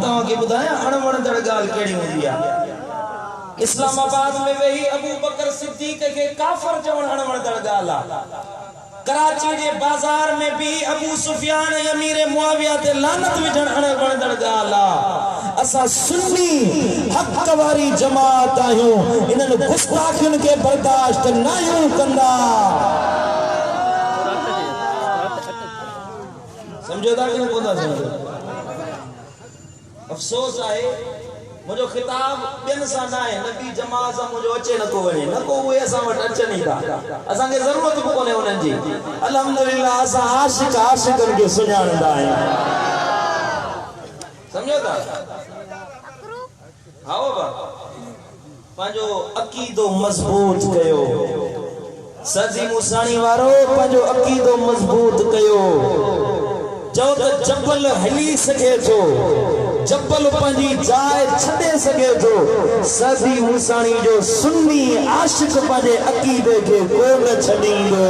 तव्हां खे ॿुधायां अणवणंदड़ ॻाल्हि कहिड़ी हूंदी आहे। इस्लामाबाद में वेही अबू बकर सिद्दीक के काफिर चवण अणवणंदड़ ॻाल्हि आहे। कराची के बाजार में भी अबू सुफियान अमीर मुआविया ते लानत विझण अणवणंदड़ ॻाल्हि आहे। असां सुन्नी हक़ वारी जमात आहियूं, इन्हनि गुस्ताखियुनि खे बर्दाश्त न आहियूं कंदा। समझो था कि न कोन था समझो? अफ़सोस आहे मुझो खिताब ॿियनि सां न आहे, नबी जमात सां मुझो अचे न को वञे, न को उहे असां वटि अचनि ई था। असांखे ज़रूरत बि कोन्हे उन्हनि जी। अल्हम्दुलिल्लाह असां आशिक़ आशिक़नि खे सुञाणंदा आहियूं। समझो था? आओ बा पंहिंजो अक़ीदो मज़बूत कयो। सजी मुसाणी वारो पंहिंजो अक़ीदो मज़बूत कयो। चओ त जबल हली सघे थो, जबल पंहिंजी जाइ छॾे सघे थो, सदी मुसाणी जो सुन्नी आशिक़ पंहिंजे अक़ीदे खे कोन छॾींदो।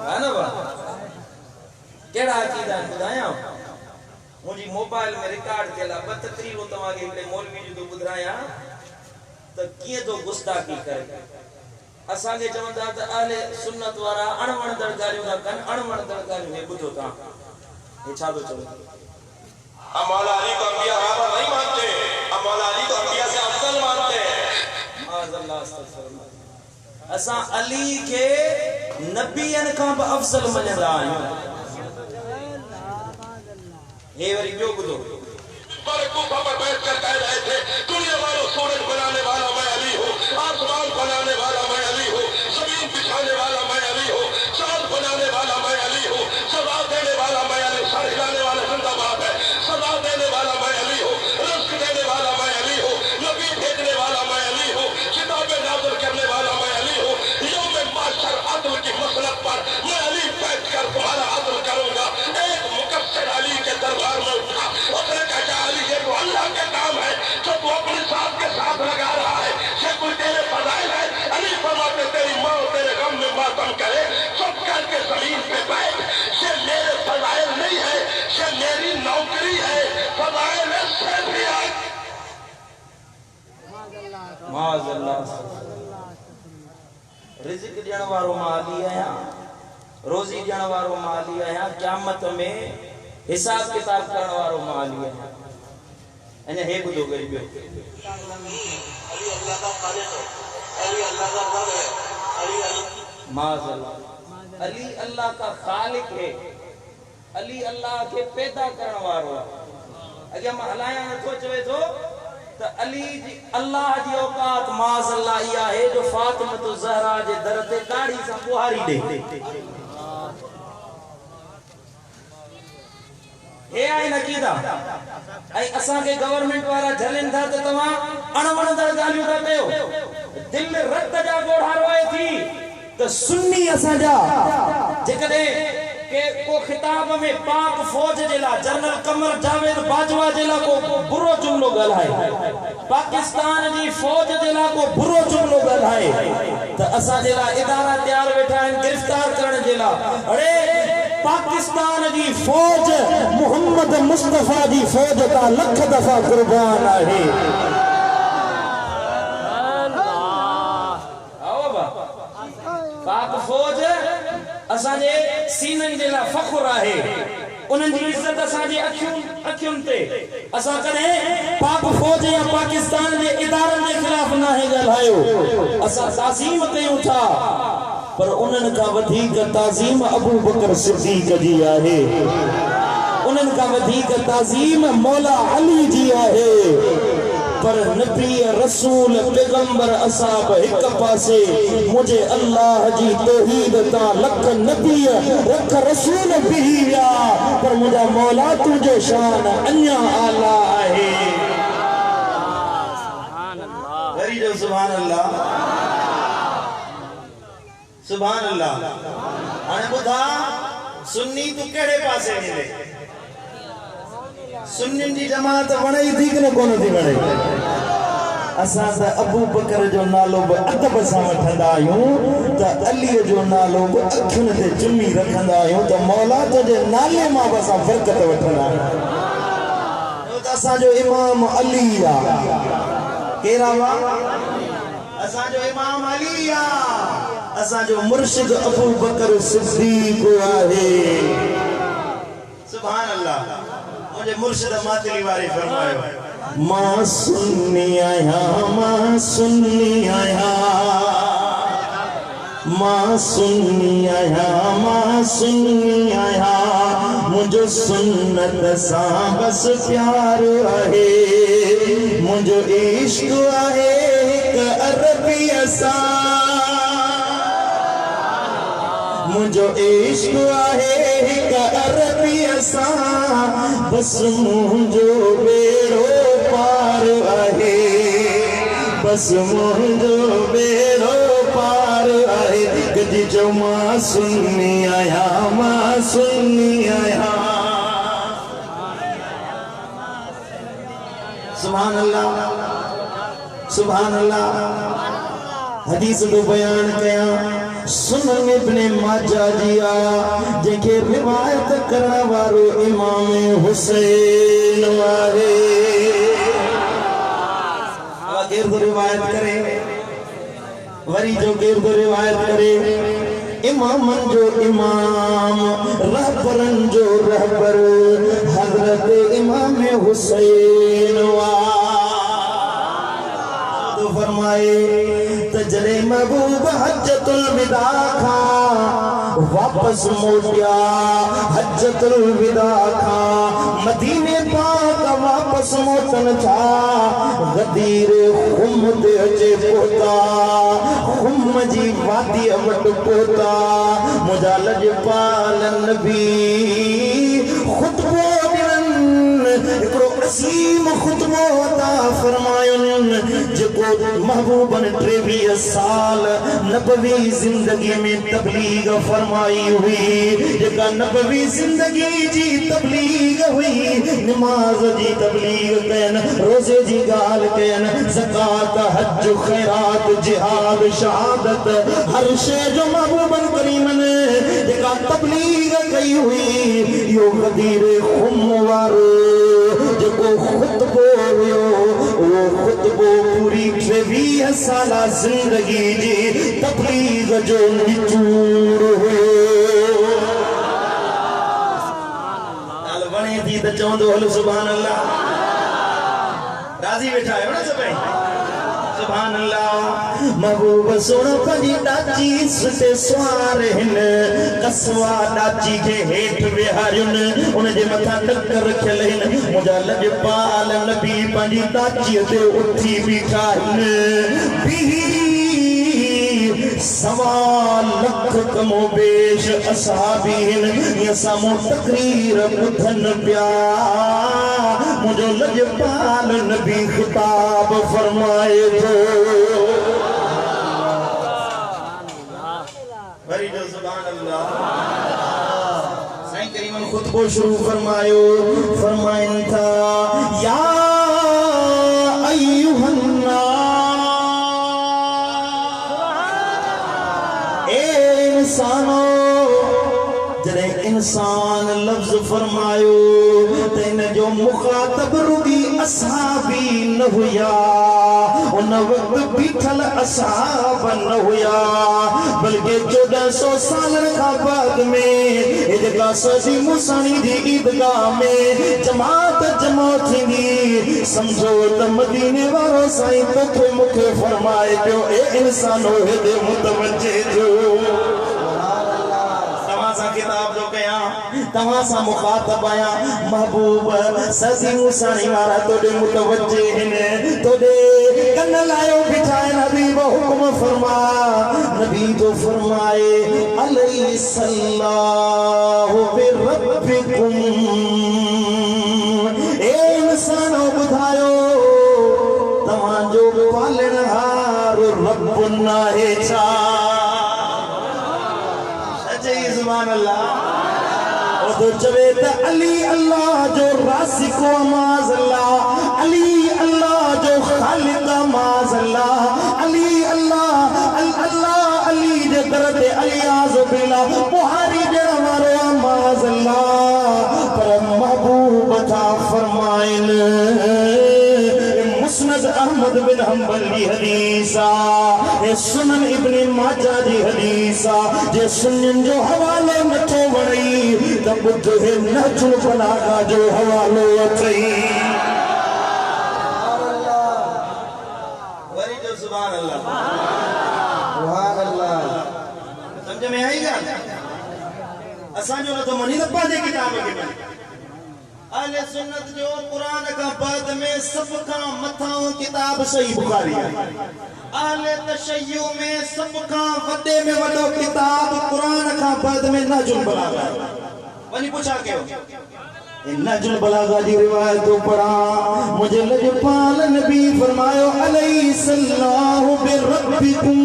है न बा? कहिड़ा अक़ीदा ॿुधायां? मुंहिंजी मोबाइल में रिकॉर्ड थियल आहे, ॿ तकरीरूं तव्हांखे हिकिड़े मौलवी जी थो ॿुधायां त कीअं थो गुस्ताखी करे। असांखे चवंदा त अहले सुन्नत वारा अणवणंदड़ ॻाल्हियूं था कनि, अणवणंदड़ ॻाल्हियूं हे ॿुधो तव्हां हे छा थो चवे। हम मौला अली को अंबिया बराबर नहीं मानते, हम मौला अली को अंबिया से अफजल मानते हैं। माज़अल्लाह अस्तग़फिरुल्लाह। असां अली के नबियन खां बि अफजल मञंदा आहियूं। हे वरी ॿियो ॿुधो। पर कूफा पर बैठकर कह रहे थे, दुनिया वालों सूरज बनाने वाला मैं अली हूँ, आसमान बनाने वाला मैं अली हूँ, जमीन बिछाने वाला मैं अली हूँ, चांद बनाने वाला मैं अली हूँ, सजा देने वाला मैं अली, सर हिलाने वाला जिंदाबाद है, सजा देने वाला मैं अली हूँ, रिस्क देने वाला मैं अली हूँ, नबी भेजने वाला मैं अली हूँ, किताबें नाज़िल करने वाला मैं अली हूँ। यौम महशर अदल की मसलक पर मैं अली बैठकर तुम्हारा अदल करूंगा। एक मुकस्सिर अली के दरबार में उठा, उसने कहा अली ये तो अल्लाह के काम है जो तू अपने साथ के साथ लगा रहा है, ये कोई तेरे फजाइल है? अली फरमाते तेरी माँ तेरे गम में मातम करे, चुप करके जमीन पे बैठ। ये मेरे फजाइल नहीं है, ये मेरी नौकरी है, फजाइल है शरीयत। माज़अल्लाह। रिज़्क़ ॾियण वारो मां अली आहियां, रोज़ी ॾियण वारो मां अली आहियां, क़यामत में हिसाब किताब करण वारो मां अली आहियां। अञा हे ॿुधो वरी ॿियो। अली अल्लाह का खालिक है, अली अल्लाह का रब है, अली माज़अल्लाह। अली अल्लाह का खालिक है, अली अल्लाह के पैदा करण वारो आहे। अॻियां मां हलायां नथो, चवे थो त अली जी अल्लाह जी औकात माज़अल्लाह इहा आहे जो फातिमा ज़हरा जे दर ते दाढ़ी सां बुहारी ॾे। हे आहे नकीदा। ऐं असांखे गवर्नमेंट वारा झलनि था त तव्हां अणवणंदड़ ॻाल्हियूं था कयो। दिलि रत जा ॻोढ़ा रोए थी त सुन्नी असांजा जेकॾहिं के को खिताब में पाक फौज जे लाइ जनरल कमर जावेद बाजवा जे लाइ को बुरो जुमलो ॻाल्हाए, पाकिस्तान जी फौज जे लाइ को बुरो जुमलो ॻाल्हाए त असां जे लाइ इदारा तयार वेठा आहिनि गिरफ़्तार करण जे लाइ। अरे पाकिस्तान जी फौज मोहम्मद मुस्तफा जी फौज का लख दफ़ा कुर्बान आहे। पाक फौज असांजे सीननि जे लाइ फ़ख्रु आहे, उन्हनि जी इज़त असांजी अखियुनि ते। असां कॾहिं पाक फौज या पाकिस्तान जे इदारनि जे ख़िलाफ़ नाहे ॻाल्हायो, असां ताज़ीम कयूं था, पर उन्हनि खां वधीक ताज़ीम अबू बकर सिद्दीक़ जी आहे, उन्हनि खां वधीक ताज़ीम मौला अली जी आहे। पर नबी रसूल पैगंबर असाब एक पासे, मुझे अल्लाह जी तौहीद ता लख नबी रख रसूल बिया, पर मुझा मौला तुझे शान अन्या आला है। वरी जो सुभान अल्लाह, सुभान अल्लाह। हाणे ॿुधा सुन्नी तू कहिड़े पासे मिले? सुन्नियुनि जी जमात वणे थी कि न कोन थी वणे? असां त अबू बकर जो नालो बि अदब सां वठंदा आहियूं त अलीअ जो नालो बि अखियुनि ते चुमी रखंदा आहियूं त मौला तुंहिंजे नाले मां बि असां बरकत वठंदा आहियूं त असांजो इमाम अली आहे केरु आहे असांजो इमाम अली आहे असांजो मुर्शिद अबू बकर सिद्दीक आहे सुभान अल्लाह मुझे मुर्शिद मातली वारे फरमायो मां सुन्नी आया मां सुन्नी आया मां सुन्नी आया मां सुन्नी आया मुझो सुन्नत सां बस प्यार आहे मुझो इश्क आहे एक अरबी सां मुझो इश्क आहे एक अरबी सां बस मुझो बेड़ो पार आहे बस मुझो बेड़ो पार आहे कदी जो मां सुन्नी आया मां सुन्नी आया सुभान अल्लाह सुभान अल्लाह हदीस तो बयान कया सुनन इब्ने माजा जी आया जेके रिवायत करण वारो इमाम हुसैन आहे केर तो रिवायत करे वरी जो केर तो रिवायत करे इमामन जो इमाम रहबरन जो रहबर हजरत इमाम हुसैन तो फरमाए तजरे महबूब हज्जतुल विदा खा वापस मोटिया हज्जतुल विदा खा मदीने पाक वापस मोटन था गदीर खुम ते अचे पोता खुम जी वादी वट पोता मुझा लजपाल नबी खुतबो एकड़ो असीम खुतबो अता फरमायुन जेको महबूबन 23 साल नबवी जिंदगी में तबलीग फरमाई हुई जेका नबवी जिंदगी जी तबलीग हुई नमाज जी तबलीग कयन रोजे जी गाल कयन ज़कात हज खैरात जिहाद शहादत हर शे जो महबूबन करीमन जेका तबलीग कई हुई यो गदीर खुम वारो जेको खुतबो हुयो वो खुतबो पूरी 23 साल जिंदगी जी तबलीग जो निचूड़ हुयो नाल वणे थी त चवंदो हलो सुभान अल्लाह राज़ी वेठा आहियो न सभई सुभान अल्लाह महबूब सोना पंजी डाची सुते सवार हिन कसवा डाची के हेठ विहारियुन उन जे मथा टक्कर रखियल हिन मुंहिंजा लजपाल नबी पंजी डाची ते उठी बीठा हिन सवा लख कमो बेश असहाबी हिन ये सामो तकरीर ॿुधन पिया मुंहिंजो लजपाल नबी खिताब फरमाए थो वरी जो सुभान अल्लाह साईं करीमन खुतबो शुरू फरमायो फरमाइन था या अय्युहन इंसानो जरे इंसान लफ्ज फरमायो तेन जो मुखातब रुगी असहाबी न हुया उन वक्त बीठल असहाब न हुया बल्कि 1400 साल का बाद में ईदगाह सजी मुसानी दी ईदगाह में जमात जमा थींदी समझो त मदीने वारो साईं तोखे मूंखे फरमाए पियो ए इंसानो हेदे मुतवज्जे जो किताब जो कया तवा सा मुखातब आया महबूब सजी मुसानी वारा तोडे मुतवज्जे हिने तोडे कन लायो बिठाए नबी वो हुक्म फरमा नबी तो फरमाए अलैहि सल्लल्लाहु बिरब्बिकुम ए इंसानो बुधायो तवा जो पालनहार रब नाहे छा सुभान अल्लाह तो चवे त अली अल्लाह जो रासिक व माज अल्लाह, अली अल्लाह जो खालिक माज अल्लाह, अली अल्लाह अल्लाह अली जे दर ते अलियाज बिला बुहारी जे वारो माज अल्लाह। पर महबूब था फरमाइन मुस्नद अहमद बिन हंबल की हदीसा, ये सुनन इब्ने माजा जी हदीसा, जे सुनन जो हवालो नथो वणई त बुध है नहजुल बलागा जो हवालो अथई। वरी जो सुभान अल्लाह सुभान अल्लाह। समझ में आई ॻाल्हि? असां जो नथो मनी त पंहिंजे किताब खे अहले सुन्नत जो कुरान का बाद में सबका मथाओं किताब सही बुखारी है। अहले तशय्यो में सबका वडे में वडो किताब कुरान का बाद में नहजुल बलागा। वनी पूछा क्यों नहजुल बलागा जी रिवायत पढ़ा, मुझे लजपाल नबी फरमायो अलैहि सल्लल्लाहु बिरब्बिकुम,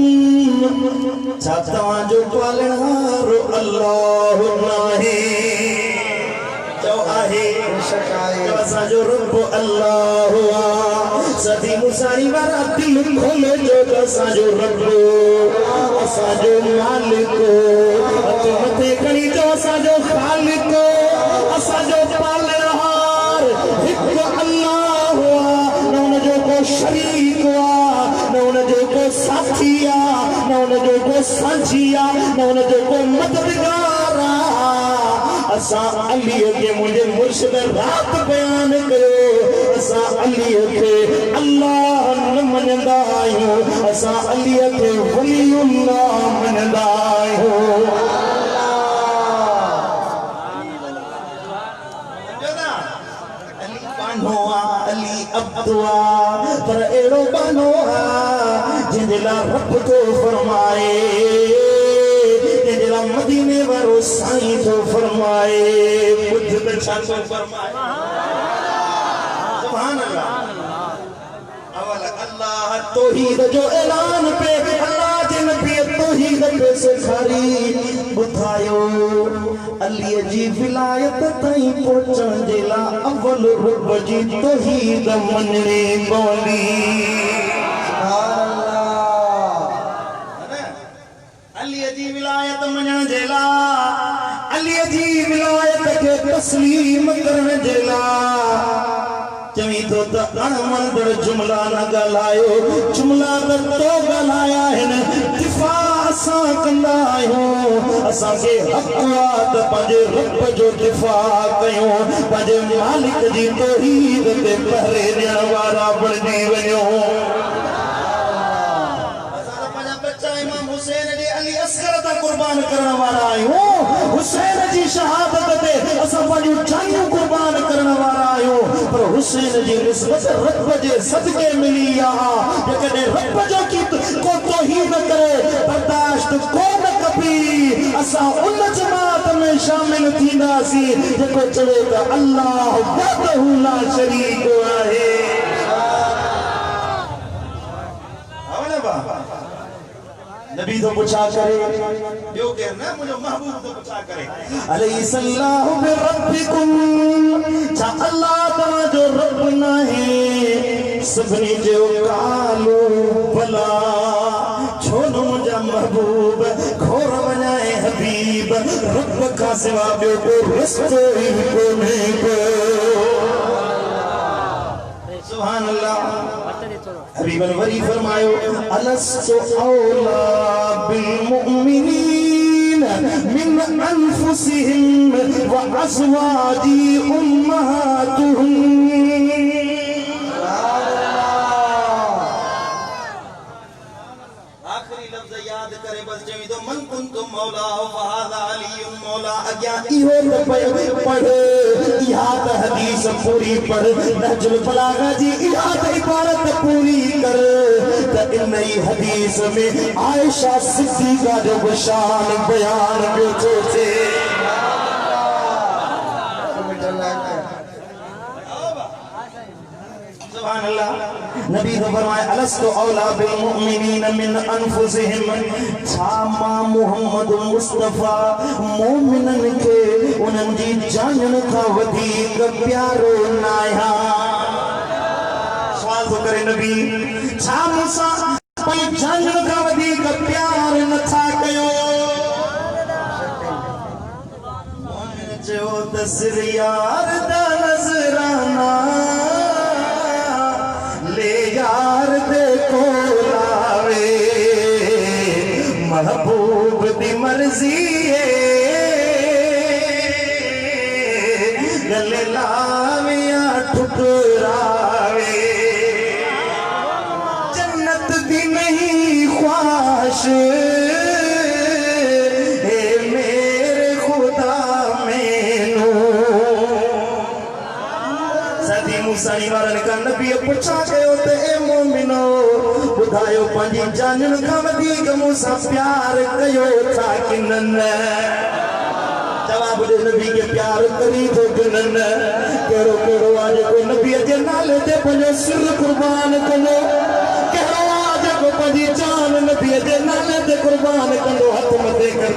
छा तवां जो पालणहारो अल्लाह नाहे? जो आहे जो असांजो रब अल्लाह हुआ, सदी मुसारी वारा दिल खोले जो असांजो रब असांजो मालिक, हथ मथे खणी जो असांजो खालिक, असांजो पालनहार हिकु अल्लाह हुआ, न उनजो को शरीक हुआ, न उनजो को साथी आ, न उनजो को सांझी आ, न उनजो को मददगार आ। असा अली के मुझे मुर्शिद रात बयान करो, असा अली के अल्लाह न मनदा आहियूं, असा अली के वलीउल्लाह मनदा आहियूं। अली बानो आ अली अब्दुआ, पर एड़ो बानो आ जिंदला रब तो फरमाए, मदीने वारो साईं तो फरमाए, बुद्ध बचा तो फरमाए। सुभान अल्लाह। अवल अल्लाह तौहीद जो ऐलान पे अल्लाह जे नबी तौहीद पे सेखारी बुधायो, अली जी विलायत ताईं पहुचण जे ला अवल रब जी तौहीद मञणी पवंदी। अली जी विलायत मञण जे ला, अली जी विलायत के तस्लीम करण जे ला, चवी तो त अणवंदड़ जुमला न ॻाल्हायो, जुमला त तो ॻाल्हाया आहिनि, दिफ़ा असां कंदा आहियूं, असांखे हक़ आहे त पंहिंजे रब जो दिफ़ा कयूं, पंहिंजे मालिक जी तौहीद ते पहरे ॾियण वारा बणिजी वञूं। कुर्बान करण वारा आहियूं, हुसैन जी शहादत ते असां पंहिंजूं जानियूं कुर्बान करण वारा आहियूं, पर हुसैन जी निस्बत रब जे सदके मिली आहे। जेकॾहिं रब जो को तौहीद करे बर्दाश्त कोन कबी, असां उन जमात में शामिल थींदासीं जेको चवे त अल्लाह वहदहु ला शरीक आहे। नबी तो पूछा करे, ॿियो केर न, मुंहिंजो महबूब तो पूछा करे, अलैहि सल्लल्लाहु बिरब्बिकुम, छा अल्लाह तव्हांजो रब नाहे? सभिनी जो कालो भला, छो न मुंहिंजा महबूब खोर वञाए हबीब, रब खां सिवा ॿियो को रिश्तो ई कोन्हे को। सुभान अल्लाह। हबीबन वरी फरमायो अलस्तु औला बिल मुमिनीन मिन अनफुसिहिम व अज़वाजी उम्महातुहुम। आखिरी लफ्ज याद करे बस चवी तो मन कुंतु मौला फहादा अली मौला। अग्या इहो त पढ़ इहा त हदीस पूरी पढ़, नहजुल बलागा जी इहा त इबारत पूरी कर, त इन ही हदीस में आयशा सिद्दीका जो शान बयान पियो थो थिए। सुभान अल्लाह। नबी तो फरमाए अलस्तु औला बिल मुमिनीन मिन अनफुसिहिम, छा मां मोहम्मद मुस्तफा मोमिनन के उन्हनि जी जानन खां वधीक प्यारो न आहियां। सवाल तो करे नबी, छा मूंसां पंहिंजी जानन खां वधीक प्यार नथा कयो? मोमिन चयो दसिर यार दा नज़राना, ले यार दे कोलावे, महबूब दी मर्जी है, गले लावे या ठुकरावे, जन्नत दी नहीं ख्वाहिश है मेरे खुदा मैनू। सदी मूसा वारन का नबी पुछा कयो ते ए मोमिनो बुधायो पंहिंजी जानन खां वधीक मूंसां प्यार कयो था कि न? जवाब दे नबी के प्यार करी तो गिनन केड़ो केड़ो आज को नबी जे नाले ते पंहिंजो सिर कुर्बान कंदो, केड़ो आज को पंहिंजी जान नबी जे नाले ते कुर्बान कंदो, हथ मथे कर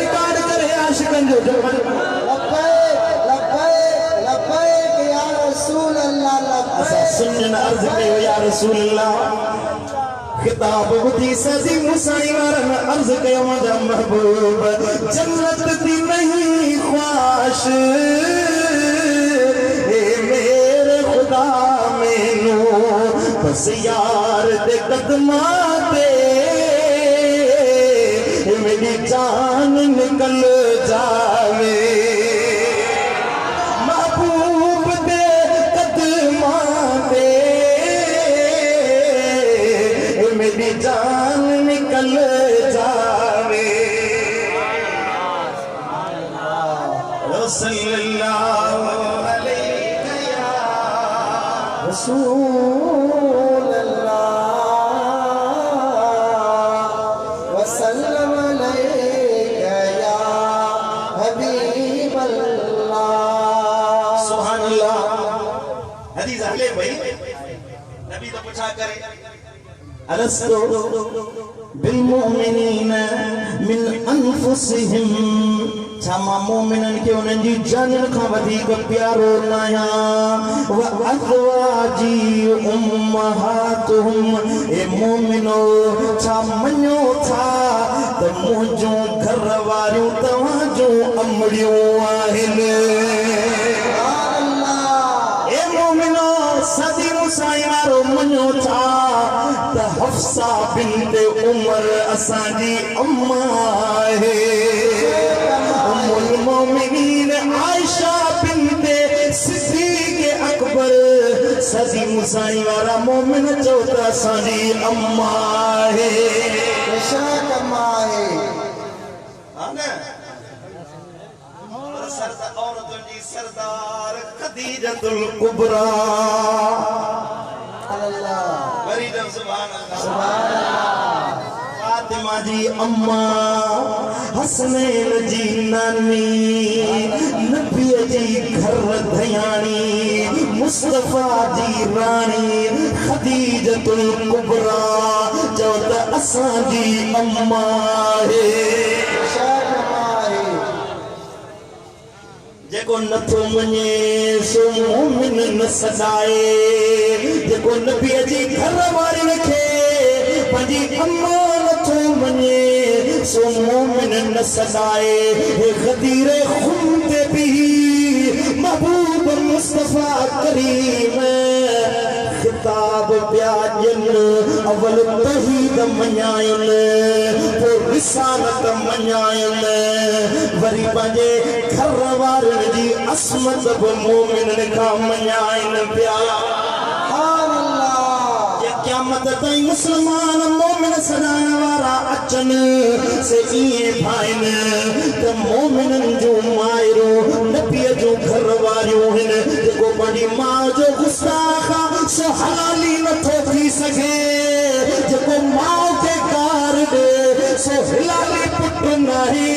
रिकॉर्ड करे आशिकन जो सुनन अर्ज कयो या रसूल अल्लाह। खिताब बुधी सदी मुसाई वारन अर्ज कयो मुंहिंजा महबूब, जन्नत दी नहीं ख्वाहिश ए मेरे खुदा मैनू, बस यार दे कदमां ते मेरी जान निकल जावे, मेरी जान निकल जावे। सल्लल्लाहु अलैहि या रसूल अल्लाह वसल्लम अलैका या हबीब अल्लाह। सुभान अल्लाह। हदीस अहले भाई नबी तो पूछा करे अलस्तु बिल मुमिनीन मिन अनफुसिहिम, छा मां मोमिनन के उन्हनि जी जानन खां वधीक प्यारो न आहियां? व अज़वाजी उम्महातुहुम, ए मोमिनो छा मञो था त मुंहिंजूं घर वारियूं तव्हां जूं अमड़ियूं आहिनि? ए मोमिनो सदी मुसाई वारो मञो था त हफ्सा बिन्त उमर असांजी अम्मा आहे, उम्मुल मोमिनीन आयशा बिन्त सिद्दीक़ अकबर, सदी मुसाई वारा मोमिन चओ त असांजी अम्मा आहे। बेशक अम्मा आहे। हां न औरतुनि जी सरदार खदीजतुल कुबरा। फातिमा जी अम्मा, हसनैन जी नानी, नबी जी घर धयानी, मुस्तफा जी रानी खदीजतुल कुबरा, चओ त असांजी अम्मा है। जेको नथो मञे सो मोमिन न सदाए, जेको नबी जी घर वारी खे पंहिंजी अम्मा नथो मञे सो मोमिन न सदाए। हे गदीरे खून ते भी महबूब मुस्तफा करीम खिताब प्याजन, अवल तौहीद मञायल, पोइ रिसालत मञायल, वरी पंहिंजे घर वारनि जी असमत बि मोमिननि खां मञाइन पिया। क़यामत ताईं मुस्लमान मोमिन सदाइण वारा अचनि से इएं ठाहिनि त मोमिननि जूं माइरूं नबीअ जूं घर वारियूं आहिनि। जेको पंहिंजी माउ जो गुस्ताख सो हलाली नथो थी सघे, जेको माउ खे कार ॾे सो हिलाली पुट नाहे,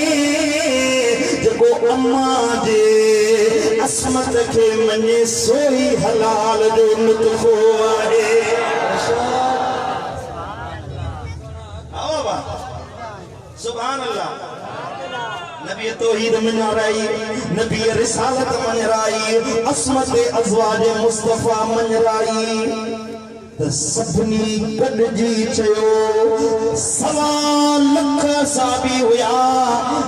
जेको अम्मा जे असमत के मने सोई हलाल जो लुत्फो आहे सुभान अल्लाह नबी तौहीद मनाराई नबी रिसालत मनाराई असमत अज़वाज मुस्तफा मनाराई सबनी गॾजी चयो सवा लख साबी हुआ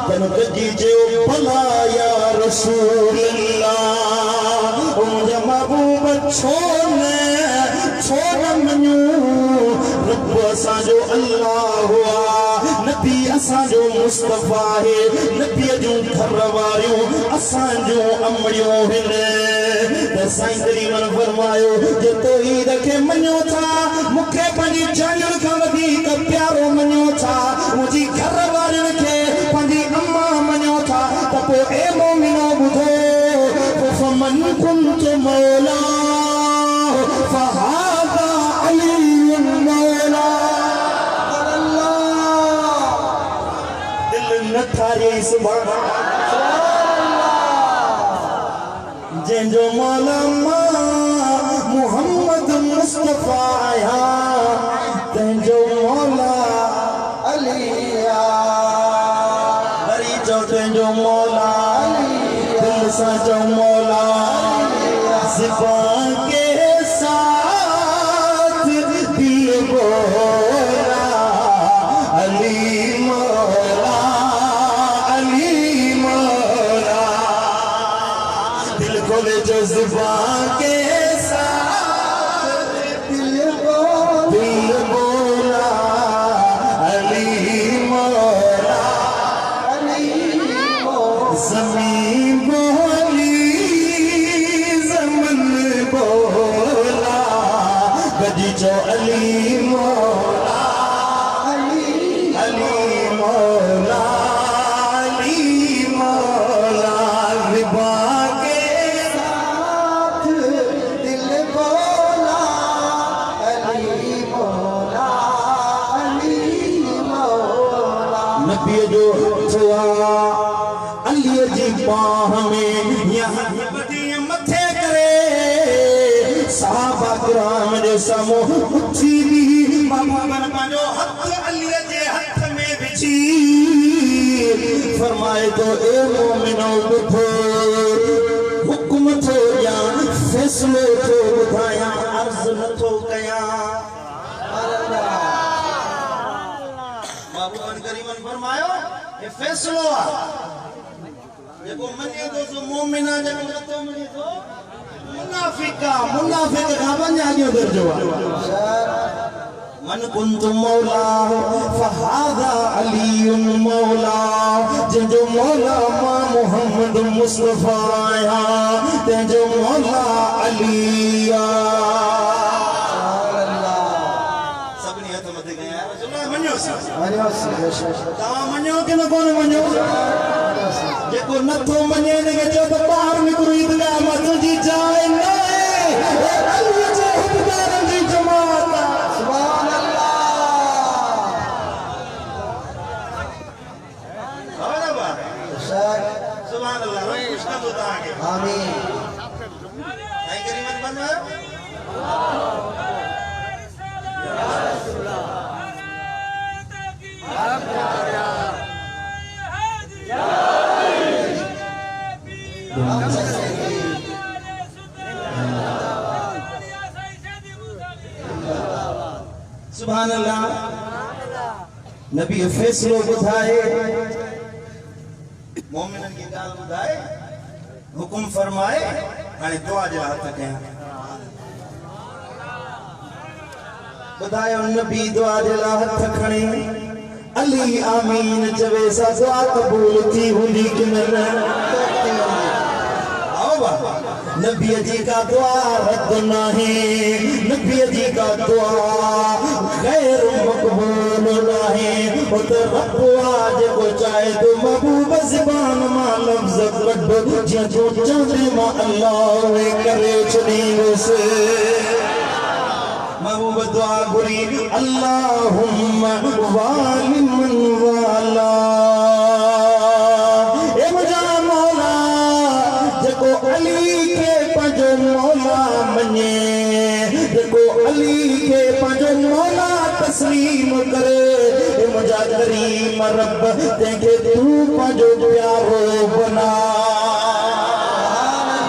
तन गॾजी चयो भला या रसूल अल्लाह मुंहिंजा महबूब छो न मञो रब असांजो अल्लाह हुआ नबी असांजो मुस्तफा है नबी जूं घर वारियूं असांजो अमड़ियूं आहिनि त साईं करीमन फरमायो जे तौहीद खे मञो था मूंखे पंहिंजी जान खां वधीक प्यारो मञो था मुंहिंजी घर वारियुनि खे पंहिंजी अम्मा मञो था त पोइ ए मोमिनो ॿुधो फमन कुंत मौला फहादा अली मौला दिल न थारी सुभान जंहिंजो मौला मुहम्मद मुस्तफा आया तंहिंजो मौला अलिया वरी चओ तंहिंजो मौला दिल सां चओ मौला ज़ुबान के साथ दिल बोला अली मौला दिल खोले जो ज़ुबान के साथ दिल बोला अली मौला ज़मीन बोली ज़मन बोला गजी चो अली मौला अली मौला रिबा के साथ दिल बोला अली मौला नबी जो छुआ अली जी बाह में यहाँ बदी मथे करे साहबा किराम जे साम्हूं उथी भी बाबा पंहिंजो हथ अली जे हथ में विझी फरमाए तो ए मोमिनो ॿुधो हुक्म थो ॾियां फ़ैसिलो थो ॿुधायां अर्ज़ नथो कयां महबूबन करीमन फरमायो ये फ़ैसिलो आहे जेको मञे थो सो मोमिन आहे जेको नथो मञे थो मुनाफ़िक़ आहे मुनाफ़िक़ खां वञा जो दर्जो आहे मन कुंत मौला फहादा अली मौला जंहिंजो मौला मां मुहम्मद मुस्तफा आया तंहिंजो मौला अली सभिनी हथ मथे कया मञो तव्हां मञो की न कोन मञो जेको नथो मञे हिनखे चओ त ॿाहिरि निकिरो ईदगाह मां तुंहिंजी जाइ न अलीअ जे हिकदारनि जी जमात सुभान अल्लाह खुश कंदो तव्हांखे आमीन साईं करीमन फरमायो सुभान अल्लाह नबी फैसलो ॿुधाए मोमिनन की ॻाल्हि ॿुधाए हुकुम फरमाए हाणे दुआ जे हथ कयां ॿुधायो नबी दुआ जे हथ खणे अली आमीन चवे सा दुआ कबूल थी हूंदी कि न नबी जी का दुआ रद्द नहीं नबी जी का दुआ गैर मकबूल नहीं वो तो रब आज को चाहे तो महबूब ज़बान मां लफ्ज़ कढो जे जो चंदे मां अल्लाह करे छनी उसे महबूब दुआ घुरी अल्लाहुम्मा वालिमन वाला ए मुझा मौला जको अली के पंजो मौला तस्लीम करे मुझा करीम रब तेके तू पंजो प्यारो बना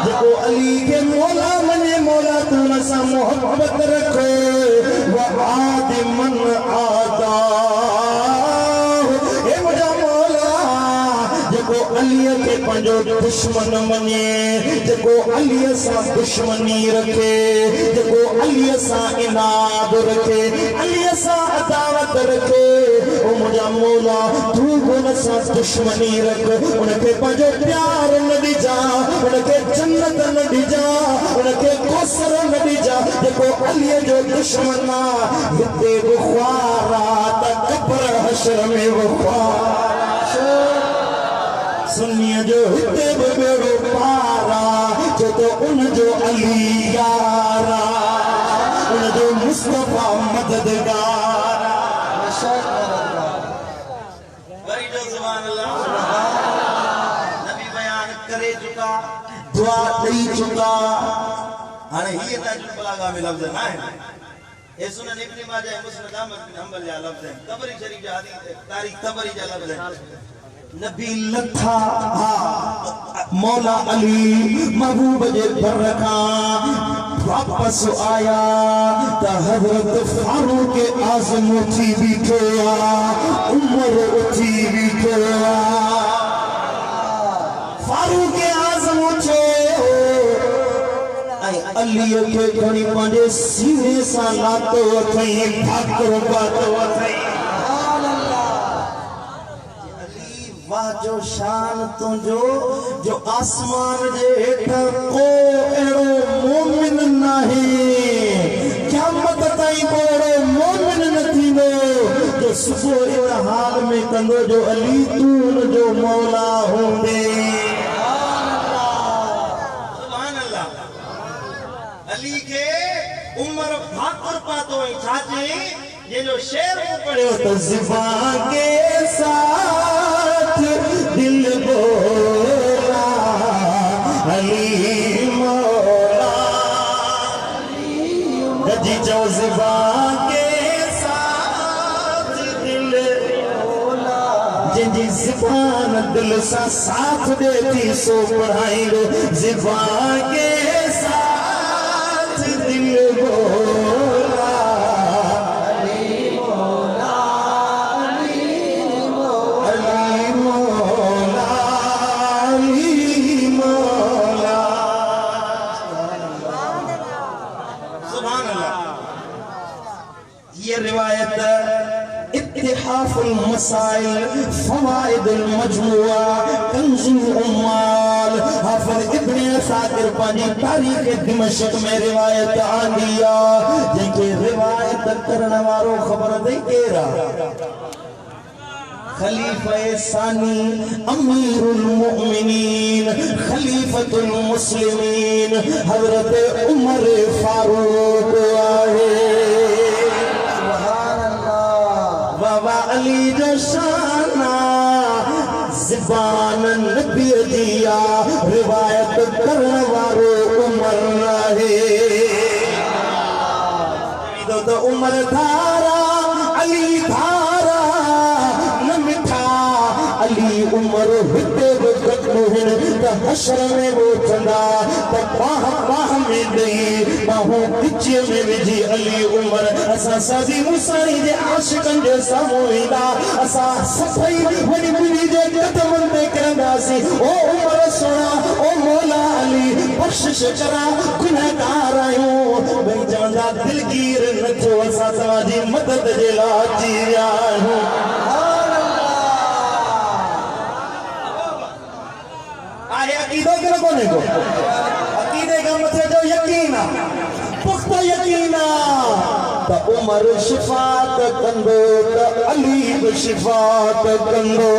जो अली के मौला मने मौला तू नसा मोहब्बत रखो व आदिमन आदा ए मुझा मौला जो अली के पंजो दुश्मन मने जो अली सा दुश्मनी रखे जो अली सा इनाद रखे अली सा अदावत रखे ओ मुझा मौला तू गुन सा दुश्मनी रख उनके पंजो प्यार न दिजा उनके जन्नत न दिजा उनके कौसर न दिजा जो अली जो दुश्मना हिते बुखारा तक कब्र हशर में बुखारा सुनिए जो हिते बेड़ो पारा जो तो उन जो अली यारा उन जो मुस्तफा मददगारा वरी जो सुभान अल्लाह नबी बयान करे चुका दुआ दई चुका हाने ये ताजुल बलागा में लफ्ज ना है ये सुनन इब्न माजा मुस्नद अहमद बिन हंबल या लफ्ज है तबरी शरीफ जा हदीस तारीख तबरी जा लफ्ज है नबी लथा मौला अली महबूब जे बरका वापस आया त हजरत फारूक आजम उठी बीठा उमर उठी बीठा फारूक आजम उठे अली के घणी पंहिंजे सीने सां लातो अथई भाकरो बातो अथई वाह जो शान तुझो जो आसमान जे हेठ को एड़ो मोमिन नहीं क़यामत ताईं कोड़ो मोमिन न थींदो जो सुबुह इन हाल में कंदो जो अली तू जो मौला हूंदे सुभान अल्लाह अली के उमर भाकुर पातो है छाजे ये जो शेर में पढ़े तो ज़िबा के साथ दिल बोला अली मौला जी जो ज़िबा के साथ दिल बोला जिंजी ज़िबान दिल सा साथ देती सो पढ़ाई लो ज़िबा के साथ दिल बोला ये रिवायत इत्तिहाफुल मसाइल फवाइदुल मजमुआ कंजुल उम्माल हाफिज इब्न साकिर पानी तारीख दिमश्क में रिवायत आंदिया जेके रिवायत करने वालो खबर दे केरा खलीफा सानी अमीरुल मुमिनीन खलीफतुल मुस्लिमीन हजरत उमर फारूक आहे बाबा अली जो शाना ज़बान नबी दिया रिवायत करने वालो उमर आहे तो उमर धारा अली धारा न मिठा अली उमर हिते बकतुन त हशर में वो चंदा त बाह बाह में दई बाहों पिछे में विझी अली उमर असा सादी मुसाई जे आशिकन जे सामोईदा असा सफाई वडी बुली जे कदमन पे करंदासी ओ उमर सोना ओ मौला अली बख्शिश करा गुनहगार आयो भई जंदा दिलगीर न थो असा तवाजी मदद जे लाची आयो अकीदो के कोने को अकीदे का मतलब जो यकीन पुख्ता यकीन तो उमर शिफात कंदो तो अली भी शिफात कंदो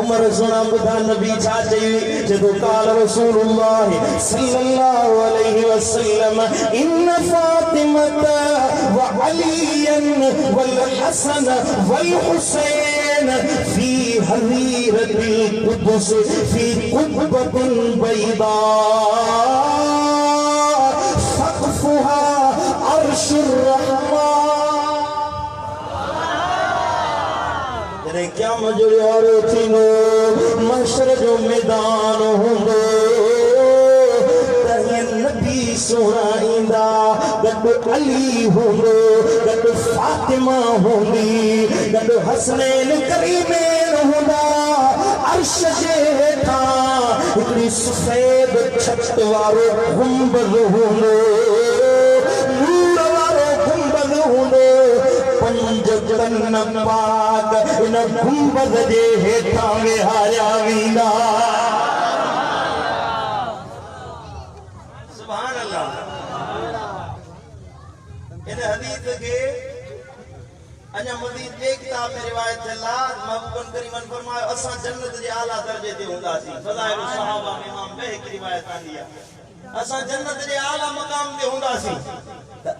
उमर सुना बुधा नबी चाचे जदो काल रसूलुल्लाह सल्लल्लाहु अलैहि वसल्लम इन फातिमत व अलियन वल हसन वल हुसैन फी हरीरतिल कुद्स फी कुब्बतिन बैदा सक़फ़ुहा अर्शुर रहमान जने क्या मजरियारो थींदो महशर जो मैदान हूंदो नबी सोना ईंदा गॾु अली हूंदो गॾु फातिमा हूंदी गॾु हसनैन करीमैन हूंदा अर्श जे हेठां हिकिड़ी सफ़ेद छत वारो गुंबद हूंदो नूर वारो गुंबद हूंदो पंज तन पाक इन गुंबद जे हेठां विहारिया वेंदा इन हदीस के अन्या मजीद एक किताब में रिवायत है महबूबन करीमन फरमायो असा जन्नत जे आला दर्जे ते हुंदासी फज़ाइल सहाबा में इमाम बहक की रिवायत आंदी है असा जन्नत जे आला मकाम ते हुंदासी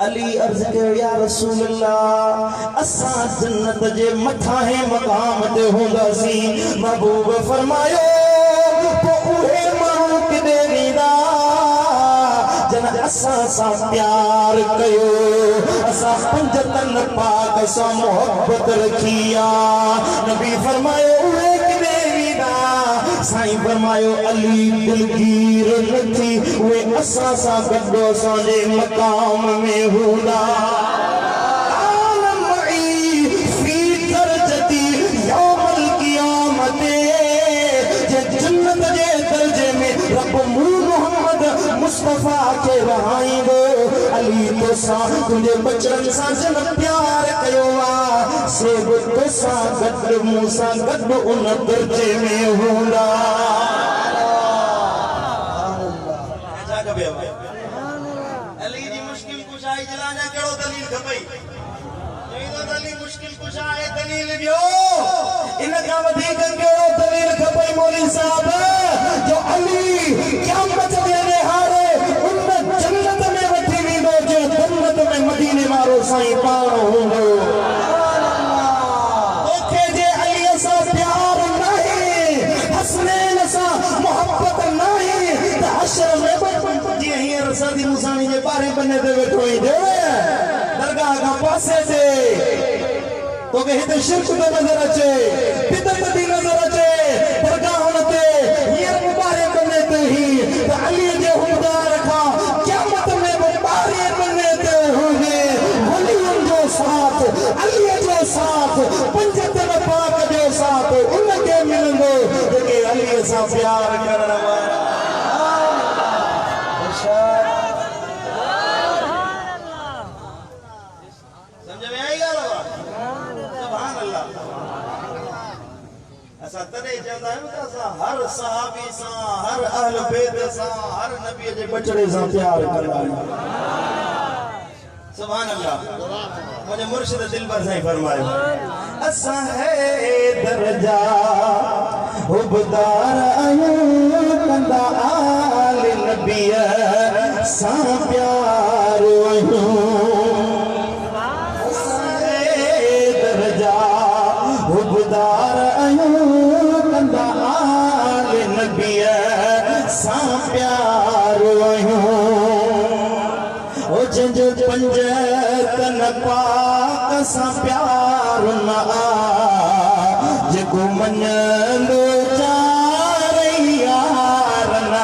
अली अर्ज कयो या रसूल अल्लाह असा जन्नत जे मथां मकाम ते हुंदासी महबूब फरमायो तो उहे माण्हू किथे वेंदा जन असा सा प्यार कयो असा पंज तन पाक सा मोहब्बत रखिया नबी फरमायो उहे किथे वेंदा साईं फरमायो अली दिलगीर नथी उहे असा सा गॾु असांजे मकाम में हूंदा मुस्तफा के रहाइंदो अली तो सा तुझे बचन सा जन प्यार कयो आ से तो सा गड मूसा गड उन दर्जे में हूंदा ऐसा कबे अली जी मुश्किल कुशाई जलाना केड़ो दलील खपई तो दलील मुश्किल कुशाई दलील दियो इन का वधीक केड़ो दलील खपई मौलवी साहब जो अली क़यामत देने हारे जन्नत में वठी वेंदो जो जन्नत में मदीने वारो साईं पाण हूंदो तोखे जे अली सां प्यार नाहे हसनैन सां मोहब्बत नाहे त हशर में जीअं हींअर सदी मुसाणी जे ॿारहें बने ते वेठो ईंदो दरगाह खां पासे ते तोखे हिते शिरक थो नज़र अचे बिदत थी नज़र अचे दरगाह हुन ते हींअर ॿारहें बने ते ही त अली जे हुदार खां साथ अली जो साथ पंजतन पाक जो साथ उनके मिलंदो जेके अली सां प्यार करण वारा समझ में आई ॻाल्हि सुभान अल्लाह असां तॾहिं चवंदा आहियूं त असां हर सहाबी सां हर अहल बैत सां हर नबी जे बचड़े सां प्यार कंदा आहियूं सुभान अल्लाह मुझे मुर्शिद दिल पर साईं फरमायो असा है दर्जा हुबदार आयूं कंदा आल नबी सा प्यार आयूं असा है दर्जा हुबदार आयूं कंदा आल नबी सा प्यार आयूं जो पंज तन पाक सा प्यार न जेको मञंदो चार यार न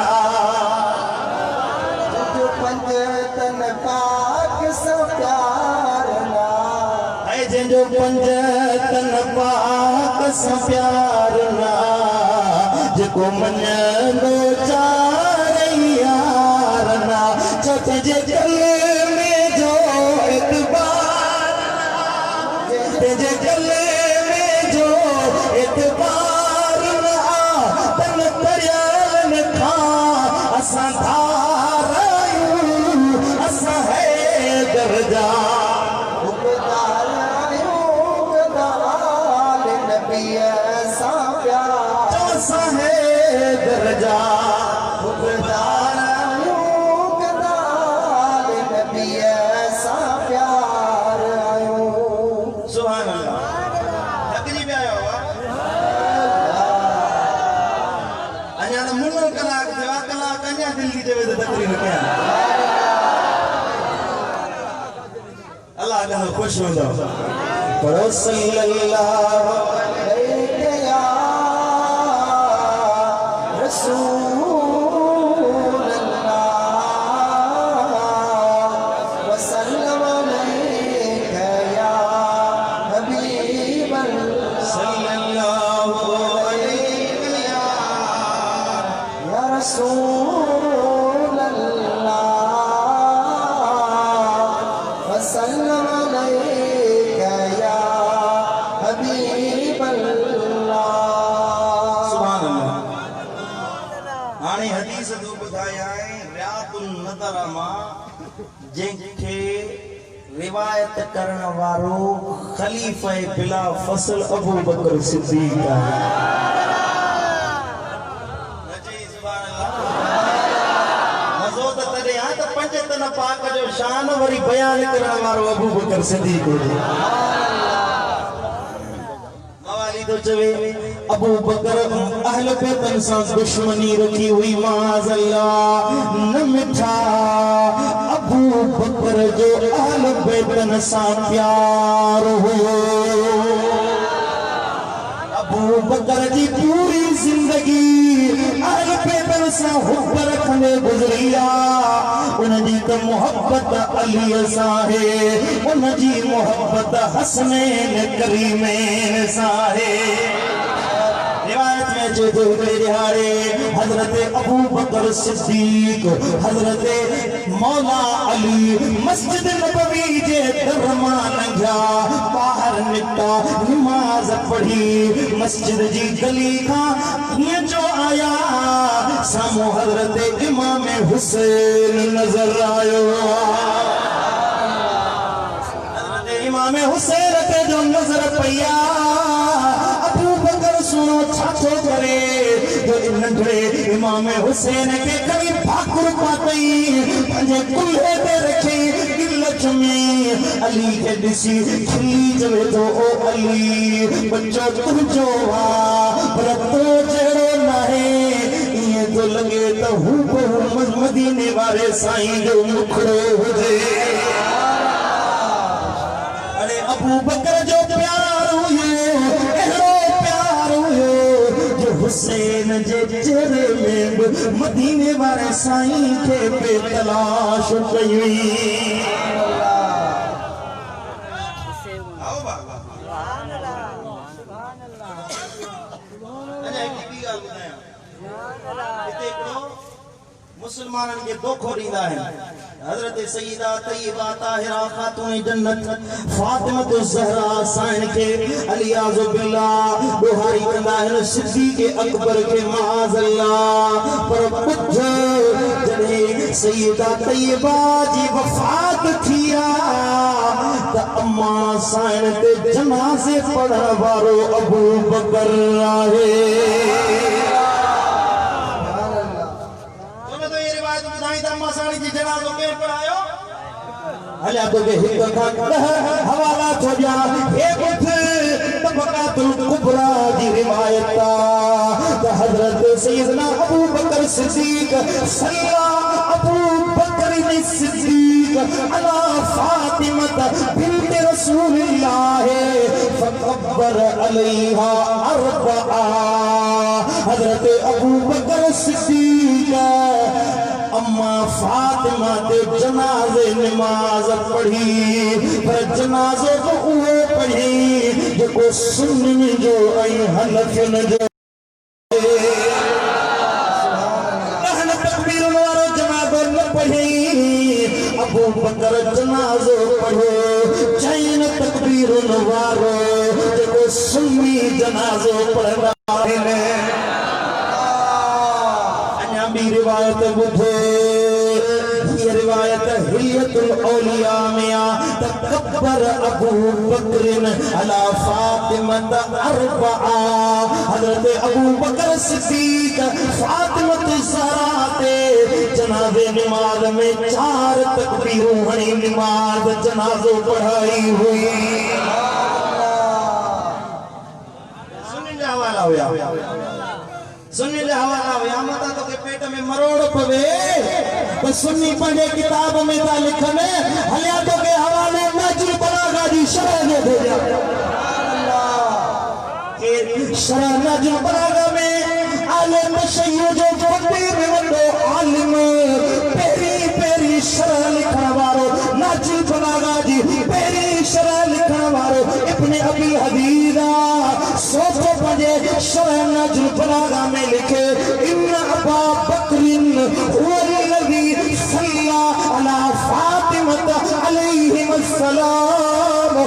जो पंज तन पाक सा प्यार न जो पंज तन पाक सा प्यार न जेको मञंदो चार यार न चौथे जे गले तेजे गले में जो एतबार ना तन दरियान था असा धारायूं असा है दर्जा हुबदार आयूं कदाल नबी सा प्यार असा है दर्जा हुबदार आयूं कदाल नबी सा प्यार आयूं सुभान अल्लाह तकरीब आयो अन्या तो मुल्ल कलाक सेवा कलाक अन्या दिल की देवे तो तकरीब क्या खुश होंदा पढ़ो सल्लल्लाहु अलैहि या रसूल अल्लाह वसल्लम अलैका या हबीब अल्लाह सल्लल्लाहु अलैहि या रसूल अल्लाह वसल्लम अलैका या हबीब अल्लाह सुभान अल्लाह। हाणे हदीस जो ॿुधाया आहे रियातुन नदर मां जंहिंखे रिवायत करण वारो खलीफ़ा बिला फसल अबू बकर सिद्दीक़ आहे। मज़ो त तॾहिं आहे त पंज तन पाक जो शान वरी बयान करण वारो अबू बकर सिद्दीक़ हुजे। मवाली तो चवे अबू बकर अहल बैतन सां दुश्मनी रखी हुई माज़अल्लाह न मिठा अबू बकर जो अहल बैतन सां प्यार हुयो। अबू बकर जी पूरी जिंदगी अहल बैतन सां हुब रखंदे गुज़री आहे। उनजी त मोहब्बत अली सां आहे, उनजी मोहब्बत हसनैन करीमैन सां आहे। रिवायत में जो हिकिड़े ॾिहाड़े हज़रत अबू बकर सिद्दीक़ हज़रत मौला अली मस्जिद नबवी जे दर मां लंघिया, ॿाहिरि निकिता, नमाज़ पढ़ी, मस्जिद जी गली खां हीअं जो आया, साम्हूं हज़रत इमाम हुसैन नज़र आयो। हज़रत इमाम हुसैन ते जो नज़र पई अबू बकर सुनो छा थो करे जो नंढड़े इमाम हुसैन के कई भाकुर पातई पंहिंजे कुल्हे ते रखी गिलच में अली के ॾिसी खिली चवे थो ओ अली बच्चो तुंहिंजो पर तो जहिड़ो नाहे। ईअं थो लॻे त हू मदीने वारे साईं जो मुखड़ो हुजे। अरे अबू बकर जो प्यार हुयो, अहिड़ो प्यार हुयो जो हुसैन जे चेहरे में मदीने वारे साईं खे बेतलाश कई हुई। मुसलमानन के धोखो ॾींदा आहिनि। हज़रत सईदा तय्यबा ताहिरा खातून जन्नत फातिमा ज़हरा साईं के अलियाज़ु बिल्लाह दुहाई कंदा आहिनि सिद्दीक़ अकबर के माज़अल्लाह। पर ॿुध जॾहिं सईदा तय्यबा जी वफ़ात थी त अम्मा साईं ते जनाज़े पढ़ण वारो अबू बकर आहे। हलिया तोखे हिक खां 10 हवाला थो ॾियां। हे ॿुध तबक़ातुल कुबरा जी रिवायत त हज़रत सैयदना अबू बकर सिद्दीक़ सल्ला अबू बकर सिद्दीक़ अला फातिमा बिन्त रसूलिल्लाह फकब्बर अलैहा अरबआ। हज़रत अबू बकर सिद्दीक़ अम्मा फातिमा ते जनाज़े नमाज पढ़ी, पर जनाज़ो तो उहो पढ़ी जेको सुन्नी जो ऐं हनफियुन जो। ॾहन तकबीरुनि वारो जनाज़ो न पढ़ी, अबू बकर जनाज़ो पढ़ो चइनि तकबीरुनि वारो जेको सुन्नी जनाज़ो पढ़ंदा आहिनि। अञा ॿी रिवायत ॿुधो, ये रिवायत हिलियतुल औलिया में तकब्बर अबू बकर अला फातिमा अरबआ। हज़रत अबू बकर सिद्दीक़ फातिमा ज़हरा ते जनाज़े नमाज में 4 तकबीरूं हणी नमाज जनाज़ो पढ़ाई हुई। सुन्नी जा हवाला हुया, सुन्नी जा हवाला हुया। मता तो के पेट में मरोड़ पवे तो सुन्नी पंहिंजे किताब में था लिखनि। हलिया तो के हवाले नजुल बलागा जी शरह ने भेजा शरह नजुल बलागा में आलिम तशय्युअ जो वॾे में वॾो आलिम पहिरीं पहिरीं शरह लिखण वारो नजुल बलागा जी पहिरीं शरह लिखण वारो इब्न अबी हदीदा सोचो पंहिंजे शरह नजुल बलागा में लिखे इन्न अबा बकरिन हुवल्लज़ी सल्ला अला फातिमा अलैहिस्सलाम व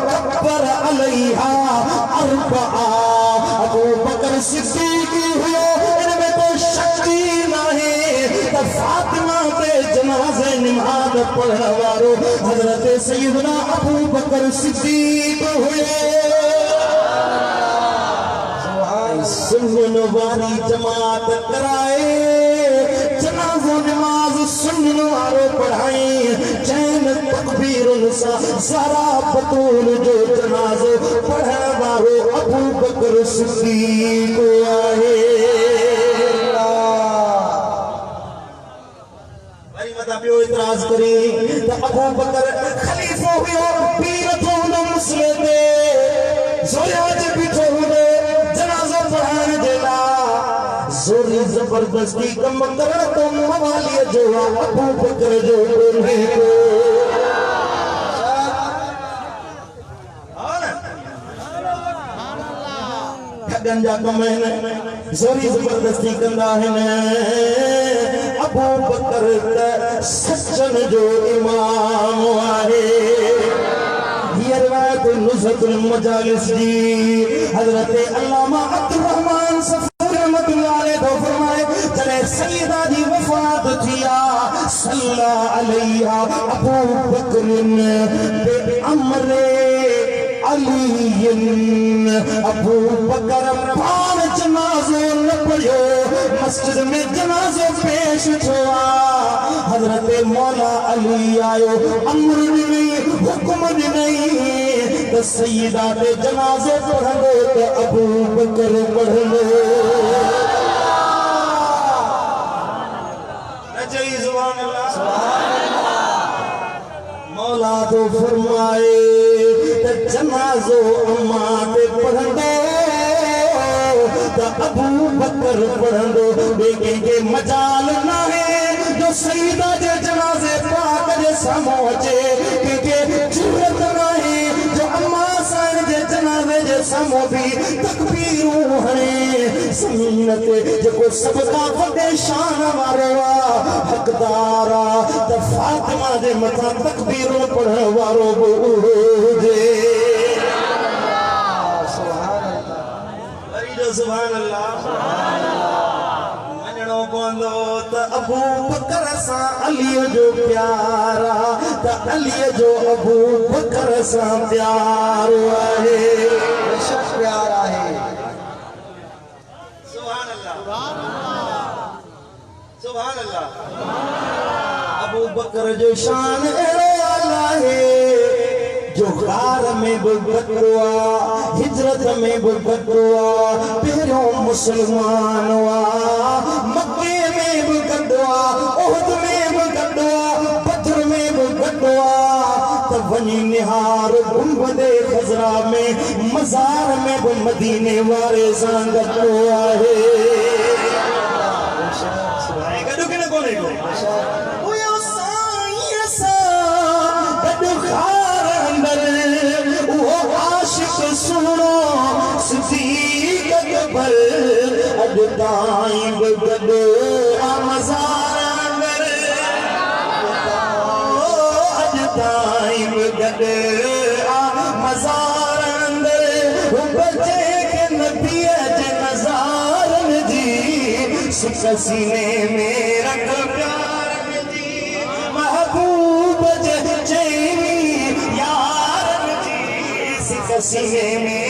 कब्बर अलैहा अरबआ अबू बकर सिद्दीक हुयो इनमें कोई शक नहीं तो फातिमा पे जनाज़े नमाज़ पढ़ण वारो हजरत सैयदना अबू बकर सिद्दीक हुए सुन्नन वाली जमात कराए जनाज़ो नमाज सुन्नन वारो पढ़ाए चैन तकबीरुन सा सारा बतूल जो जनाज़ो पढ़ण वारो अबू बकर सिद्दीक आहे वरी मता पियो इतराज करी त अबू बकर खलीफो हुयो पीर थो हुन मुस्ले ते जोया जे बीठो हुयो जनाज़ो पढ़ाइण जे लाइ ज़ोरी ज़बरदस्ती कम करण तो मवालीअ जो अबू बकर जो कोन्हे को ठगन जा कम आहिनि ज़ोरी ज़बरदस्ती कंदा आहिनि अबू बकर त सचन जो इमाम आहे ये रिवायत नुज़हतुल मजालिस जी हजरत अल्लामा अब्दुल रहमान सफूरी रहमतुल्लाह अलैह तो फरमाए जने सैयदा जी वफात थिया सल्ला अलैहा अबू बकरिन बे अमरे अलीन अबू बकर पान जनाज़ो न पढ़ियो मस्जिद में जनाज़ो पेश हुआ हजरत मौला अली आयो अमर ॾिनई हुक्म ॾिनई त सैयदा ते जनाज़ो पढ़ंदो त अबू बकर पढ़ंदो न चई सुभान अल्लाह मौला तो फरमाए त जनाज़ो अम्मा ते पढ़ंदो त अबू बकर पढ़ंदो ॿिए कंहिंखे मजाल नाहे जो सईदा जे जनाज़े पाक जे साम्हूं अचे कंहिंखे ज़रूरत नाहे जो अम्मा साईं जे जनाज़े जे साम्हूं बि तकबीरूं हणे ज़मीन ते जेको सभ खां वॾे शान वारो आहे हक़दार आहे त फातिमा जे मथां तकबीरूं पढ़ण वारो बि उहो हुजे सुभान अल्लाह मञणो पवंदो त अबू बकर सां अलीअ जो प्यार त अलीअ जो अबू बकर सां प्यार आहे बेशक प्यार आहे सुभान अल्लाह सुभान अल्लाह अबू बकर जो शान अहिड़ो आहे जो गार में भी बदुआ हिजरत में भी बदुआ पहिरियों मुसलमान हुआ मक्के में भी बदुआ उहद में भी बदुआ बद्र में भी बदुआ त वनी निहार गुंबदे खजरा में मजार में भी मदीने वारे सां गॾु आहे गॾु के न कोने को उयो साईं सां गॾु खार वो आशिक सुनो सिद्दीक अकबर अॼु ताईं बि गॾु मज़ार अंदर अॼु ताईं बि गॾु मज़ार अंदर बचे के नबीअ जे नज़ारनि जी सिक सीने में रख प्यारनि जी महबूब जे चैनी सीने में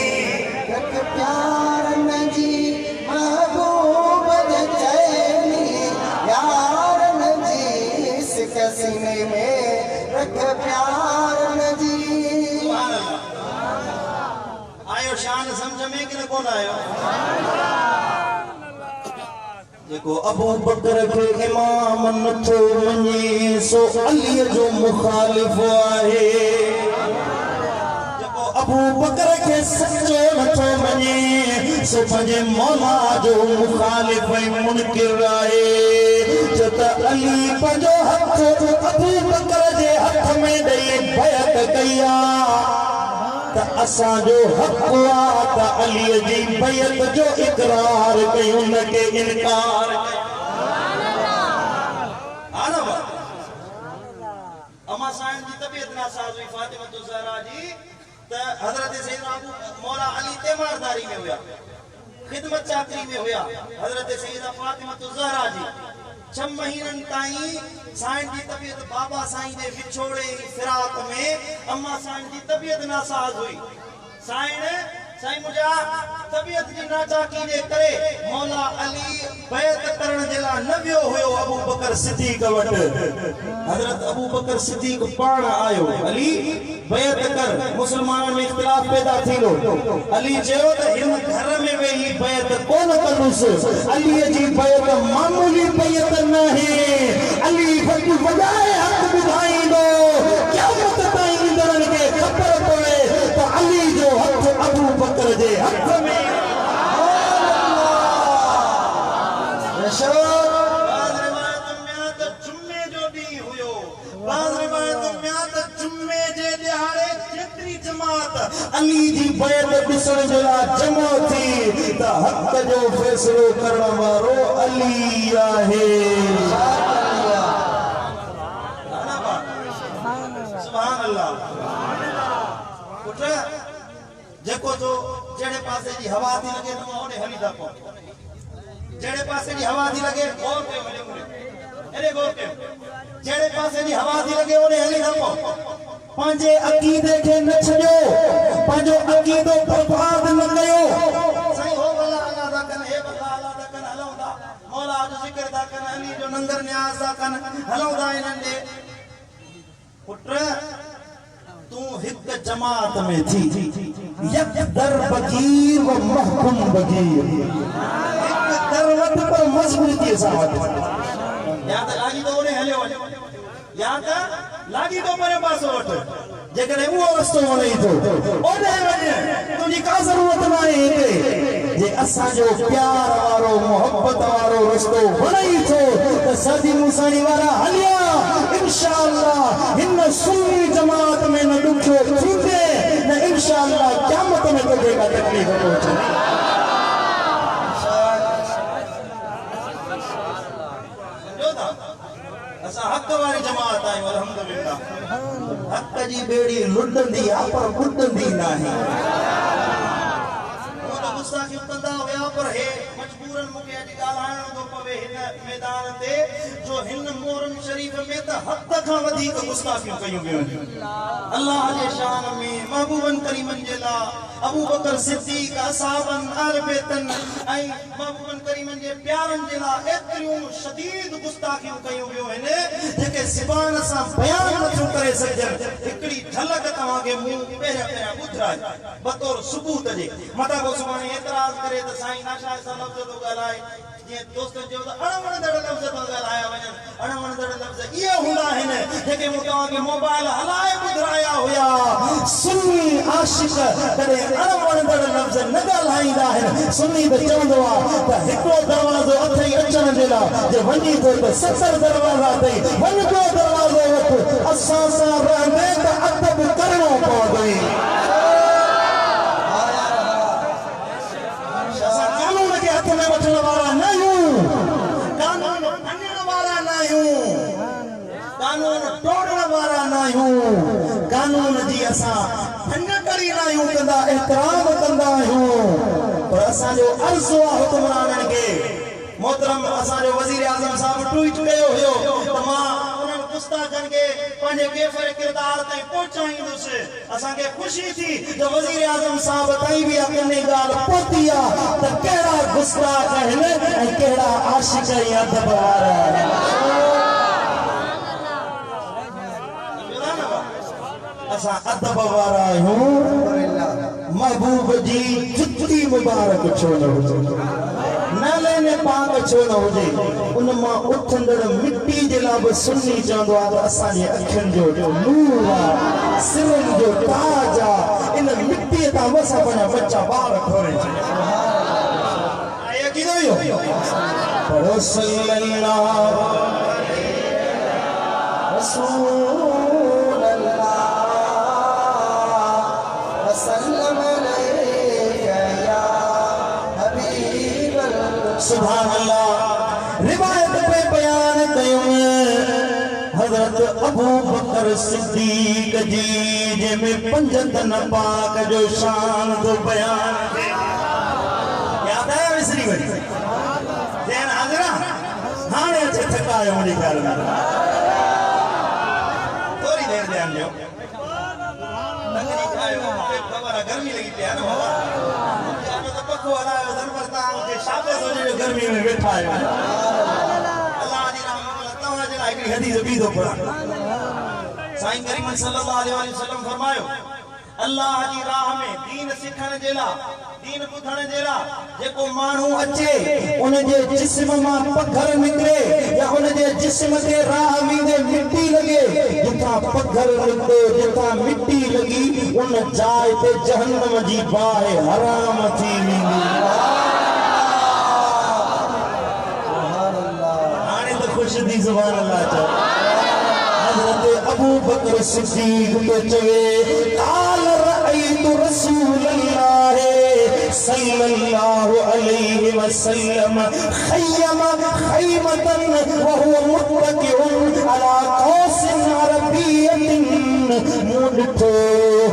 रख प्यार नजी महबूब चैनी यार नजी सिक सीने में रख प्यार नजी आयो शान समझ में कि न कोन आयो जेको अबू बकर के इमाम नथो मञे सो अलीअ जो मुखालिफ आहे अबू बकर के सच्चो नथो मने सो पंजे मौला जो मुखालिफ मुनकिर आहे जत अली पंजो हथ अबू बकर जे हथ में दई बैत कया त असां जो हक आ त अली जी बैत जो इकरार कयूं न के इनकार अमा साईं जी तबीयत नासाज हुई फातिमा तो ज़हरा जी त हजरत सैयदना अबू मौला अली तेमारदारी में हुआ खिदमत चाकरी में हुआ हजरत सैयदा फातिमा तो ज़हरा जी 6 महीनन ताईं साईं जी तबीयत बाबा साईं जे विछोड़े फिराक में अम्मा साईं जी तबीयत नासाज हुई साईं मुझा तबीयत जी नाचाकी जे करे मौला अली बैत करण जे ला न वियो हुयो अबू बकर सिद्दीक वट हजरत अबू बकर सिद्दीक पाण आयो अली बैत कर मुसलमानन में इख्तिलाफ पैदा थीलो अली चयो त हिन घर में वेही बैत कोन कंदुस अली जी बैत मामूली बैत न है अली वट वजाए हक बुधाईंदो क़यामत ताईं ईंदड़न खे ख़बर पवे त अली जो हथ अबू बकर जे हथ में अली जी बैत ॾिसण जे लाइ जमा थी त हक़ जो फ़ैसिलो करण वारो अली आहे सुभान अल्लाह पुट जेको जो जड़े पासे जी हवा थी लगे तो ओने हली था पो जड़े पासे जी हवा थी लगे गौर के अरे गौर के जड़े पासे जी हवा थी लगे ओने हली था पो पंजे अकीदे के न छजो पंजो अकीदो बर्बाद न कयो सही हो वाला अल्लाह दा कन हे बल्ला अल्लाह दा कन हलौदा मौला जो जिक्र दा कन अली जो नंगर न्याज दा कन हलौदा इनन दे पुत्र तू हिक जमात में थी यक दर बगीर व महकुम बगीर एक दरवट पर मजबूती से वट या त लागी तो ओने हलियो या त लागी तो मरे पास वट जेकरे वो रस्तो वणे तो ओने वने तुजी का जरूरत नाहे हिते जे असा जो प्यार वारो मोहब्बत वारो रस्तो वणे तो त सदी मुसानी वाला हलिया इंशाअल्लाह हिन सुन्नी जमात में न दुखो थींदे न इंशाअल्लाह क़यामत में तो जेका तकलीफ पहुंचे असा हक वाली जमात आयो अल्हम्दुलिल्लाह हक जी बेड़ी लुडंदी आ पर बुडंदी नाही वो तो गुस्ताखी कंदा हुया पर हे मजबूरन मुके अज गालाण तो पवे हिन मैदान ते जो हिन मोरन शरीफ में त हद खां वधी गुस्ताखी कयूं वियो अल्लाह जे शान में महबूबन करीमन जे ला अबू बकर सिद्दीक असहाबन अरबतन आई महबूबन करीमन जे प्यारन जे ला एतिरियूं शदीद गुस्ताखियूं कयूं वियो आहिनि जेके ज़बान सां बयान नथियूं करे सघजन हिकड़ी झलक तव्हां खे मूं पहिरियां ॿुधाए बतौर सबूत जे मता को सुभाणे एतराज करे त साईं नाशा सां लफ़्ज़ तो ॻाल्हाए जे दोस्त जो अणवणदड़ लफ़्ज़ तो ॻाल्हाया वञनि अणवणदड़ लफ़्ज़ इहे हूंदा आहिनि जेके मूं तव्हां खे मोबाइल हलाए ॿुधाया हुया सुन्नी आशिक कॾहिं अणवणदड़ लफ़्ज़ न ॻाल्हाईंदा आहिनि सुन्नी त चवंदो आहे त हिकिड़ो दरवाज़ो अथई अचण जे लाइ जे वञी थो त 70 दरवाज़ा अथई वञ ॿियो दरवाज़ो वठ असां सां रहंदे त अदब करणो पवंदई असां कानून खे हथ में वठण वारा न आहियूं कानून मञण वारा न आहियूं कानून तोड़ण वारा न आहियूं कानून जी असां फनकड़ी न आहियूं कंदा एहतराम कंदा आहियूं पर असांजो अर्ज़ु आहे हुक्मराननि खे मोहतरम असांजो वज़ीर आज़म साहब ट्वीट कयो हुयो त मां उन्हनि गुस्ताखनि खे पंहिंजे केफ़र किरदार ताईं पहुचाईंदुसि असांखे ख़ुशी थी जो वज़ीर आज़म साहब ताईं बि अॻियां ॻाल्हि पहुती आहे त कहिड़ा गुस्ताख आहिनि ऐं कहिड़ा आशिक़ ऐं अदब वारा आहिनि असां अदब वारा आहियूं महबूब जी जुती मुबारक छो न हुजे न लेने में पाक छो न हुजे उन मां उथंदड़ मिट्टी जे लाइ बि सुन्नी चवंदो आहे त असांजे अखियुनि जो नूर आहे सिरनि जो ताज आहे इन मिट्टीअ तां बि असां पंहिंजा बच्चा ॿार ठोरे आया किदो यो पढ़ो सल्लल्लाहु रसूलल्लाह वसल्लम अलैका या हबीबल्लाह सुभान अल्लाह रिवायत पे बयान कयूं हजरत अबू बकर सिद्दीक जी जंहिंमें 5 तन पाक जो शान तो बयान याद आया मिसरी वरी जैन हाजरा हाणे अचे थकायो मुंहिंजे ख्याल में थोड़ी देर ध्यान दियो तकलीफ आयो खबर है गर्मी लगी पे ना बाबा मैं तो पक्को हलायो दरबार ता के शाबाश हो जे गर्मी में बैठा है अल्लाह जी रहमत तवा जे हिकड़ी हदीस भी तो पढ़ा साईं करीम सल्लल्लाहु अलैहि वसल्लम फरमायो अल्लाह जी राह में दीन सिखण जेला दीन ॿुधण जेला जेको माण्हू अचे उन जे जिस्म मां पत्थर निकरे या उन जे जिस्म ते राह वींदे मिट्टी लगे जिथां पत्थर निकरे जिथां मिट्टी लगी उन जाइ ते जहन्नम जी बाहि हराम थी वेंदी हाणे त ख़ुशि थी सुभान अल्लाह चओ हज़रत अबू बकर सिद्दीक़ तो चवे काल रअयतु रसूलल्लाह सल्लल्लाहु अलैहि वसल्लम खैमतन व हुवा मुत्तकिउन अला कौसिन अरबियतिन मुडतो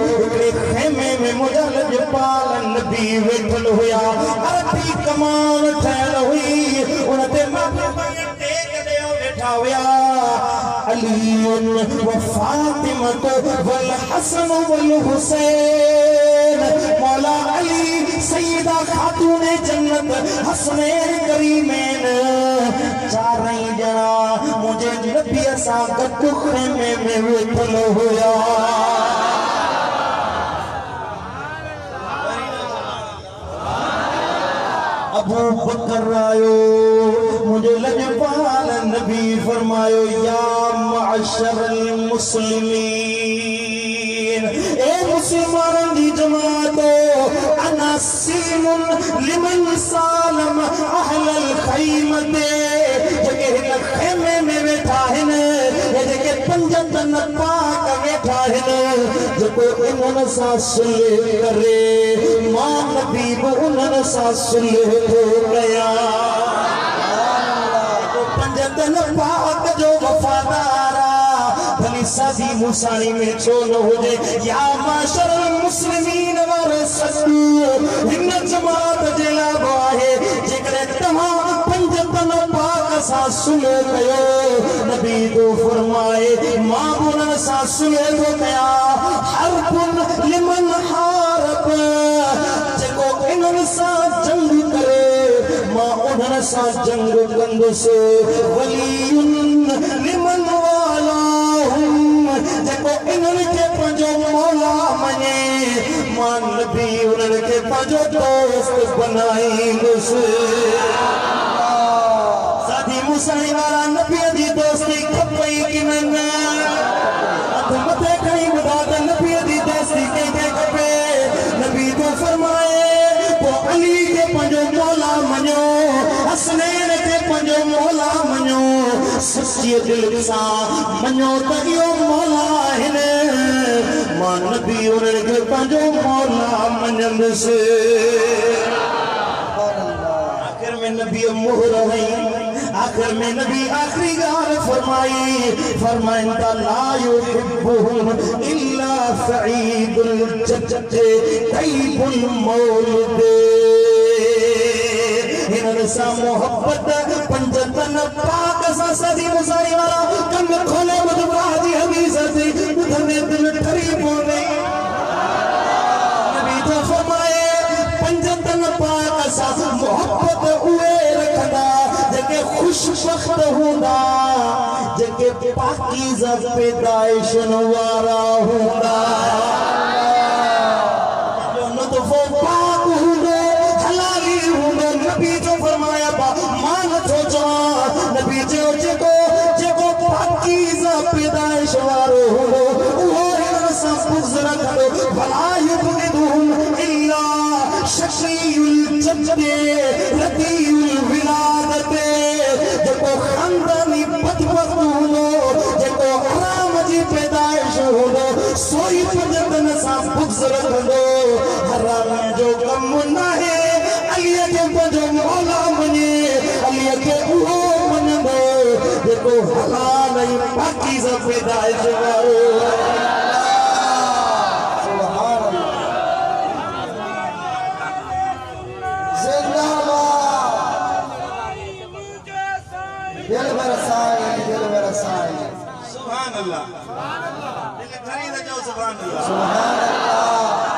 हिकड़े खेमे में मुंहिंजा लजपाल नबी वेठल हुया अरबी कमान ठहियल हुई उन ते टेक ॾेयो वेठा हुया अलीउन व फातिमत वल हसन वल हुसैन मौला अली सैयदा खातून जन्नत हसनैन करीमैन चारई ॼणा मुंहिंजे नबीअ सां गॾु खेमे में वेठल हुया अबू बकर आयो मुझे लजपाल नबी फरमायो या माशरल मुस्लिमीन ए मुसलमानन दी जमातो अना सीमुन लिमन सालम अहलल खैमते जेके हिन खेमे में वेठा आहिनि जेके 5 तन पाक वेठा आहिनि जेको इन्हनि सां सुलह करे मां नबी बि उन्हनि सां सुलह थो कयां 5 तन पाक जो वफादार भली सादी मुसाणी में छो न हुजे या माशरल मुस्लिमीन वारे सदू हिन जमात जे लाइ आहे जेकॾहिं तव्हां 5 तन पाक सां सुलह कयो नबी तो फरमाए मां बि उन्हनि सां सुलह थो कयां हरबुन लिमन हारब जेको इन्हनि सां जंग करे मां उन्हनि सां जंग कंदुसि वलीयुन लिमन वालाहुम जेको इन्हनि खे पंहिंजो मौला मञे मां नबी उन्हनि खे पंहिंजो दोस्त बनाईंदुसि सादी मुसाणी वारा नबीअ जी दोस्ती खपई कि न हथ मथे खणी ॿुधा त नबीअ जी दोस्ती कंहिंखे खपे नबी तो फरमाए पोइ अली खे पंहिंजो मौला मञो हसनैन खे पंहिंजो मौला मञो सच्चे दिल सां मञो त इहो मौला आहिनि मां नबी उन्हनि खे पंहिंजो मौला मञंदुसि आखिर में नबी मोहर हई आखिर में नबी आखिरी गाल फरमाई फरमाइन ता ला युहिब्बुहुम इल्ला सईदुल जज्ज तैबुल मौलद हिननि सां मोहब्बत 5 तन पाक सां सदी मुसारी वारा कम खोले मुदबा जी हदीस थी ॿुधंदे दिल ठरी पवे नबी तो फरमाए 5 तन पाक सां मोहब्बत उहे रखंदा जेके खुशबख्त हूंदा जेके पाकीज़ा पैदाइशन वारा हूंदा जो नुतफ़ो पाक हूंदो हलाली हूंदो नबी जो फरमाया नथो चवां नबी चयो जेको पाकीज़ा पैदाइश वारो हूंदो उहो हिननि सां बुग़्ज़ रखंदो भला युबग़िदुहुम इल्ला शक़ियुल जद्दे रदीयुल विलादते जेको ख़ानदानी बदबख़्त हूंदो जेको हराम जी पैदाइश हूंदो सोई पंजतन सां बुग़्ज़ रखंदो हराम जो कम नाहे अलीअ खे पंहिंजो मौला मञे अलीअ खे उहो मञंदो जेको हलाल ऐं पाकीज़ा पैदाइश वारो सुभान अल्लाह दिल खरीद जो सुभान अल्लाह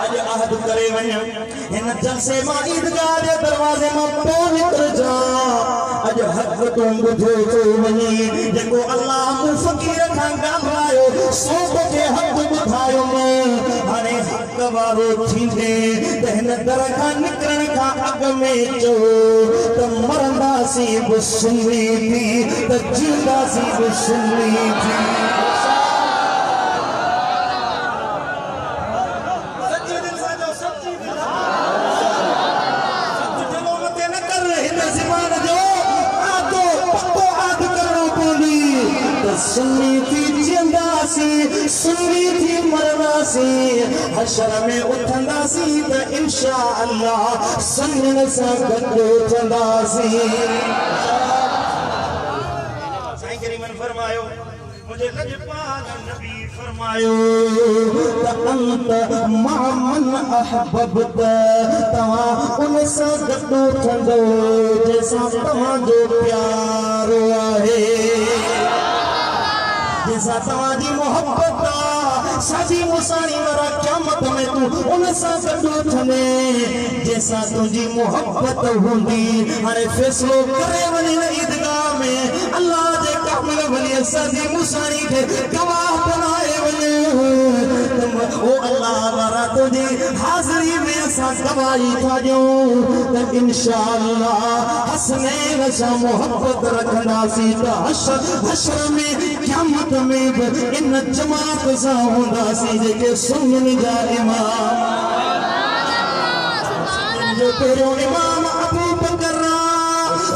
अॼु अहद करे वञ हिन जलसे मां ईदगाह जे दरवाज़े मां पोइ निकिर जा अॼु हक़ तूं ॿुधो थो वञी जेको अल्लाह मूं फ़क़ीर खां ॻाल्हायो सो तोखे हक़ ॿुधायो हाणे हक़ वारो थींदे त हिन दर खां निकिरण खां अॻु में चओ त मरंदासीं बि सुनी थी त जींदासीं बि सुनी थी सुन्नी थी जिंदासी सुन्नी थी मरदासी हशर में उठंदासी त इंशाअल्लाह सन्नन सां गॾु उठंदासी साईं करीमन फरमायो मुझे लजपाल नबी फरमायो त अंत मामन अहबब्त तव्हां उन सां गॾु उठंदो जंहिंसां तव्हांजो प्यारो आहे जैसा तवाजी मोहब्बत साजी मुसानी वारा क़यामत में तू उन सां गॾु उथने जैसा तुझी मोहब्बत हूंदी हाणे फैसलो करे वञी ईदगाह में अल्लाह जे कामिल वली साजी मुसानी खे गवाह बनाए वञे ओ अल्लाह वारा तुझी हाज़िरी में असां गवाही था ॾियूं त इंशाअल्लाह हसनैन सां मोहब्बत रखंदासीं त हशर में क़यामत में भी इन जमात सां हूंदासीं जेके सुन्नन जा इमाम जो पहिरियों इमाम अबू बकर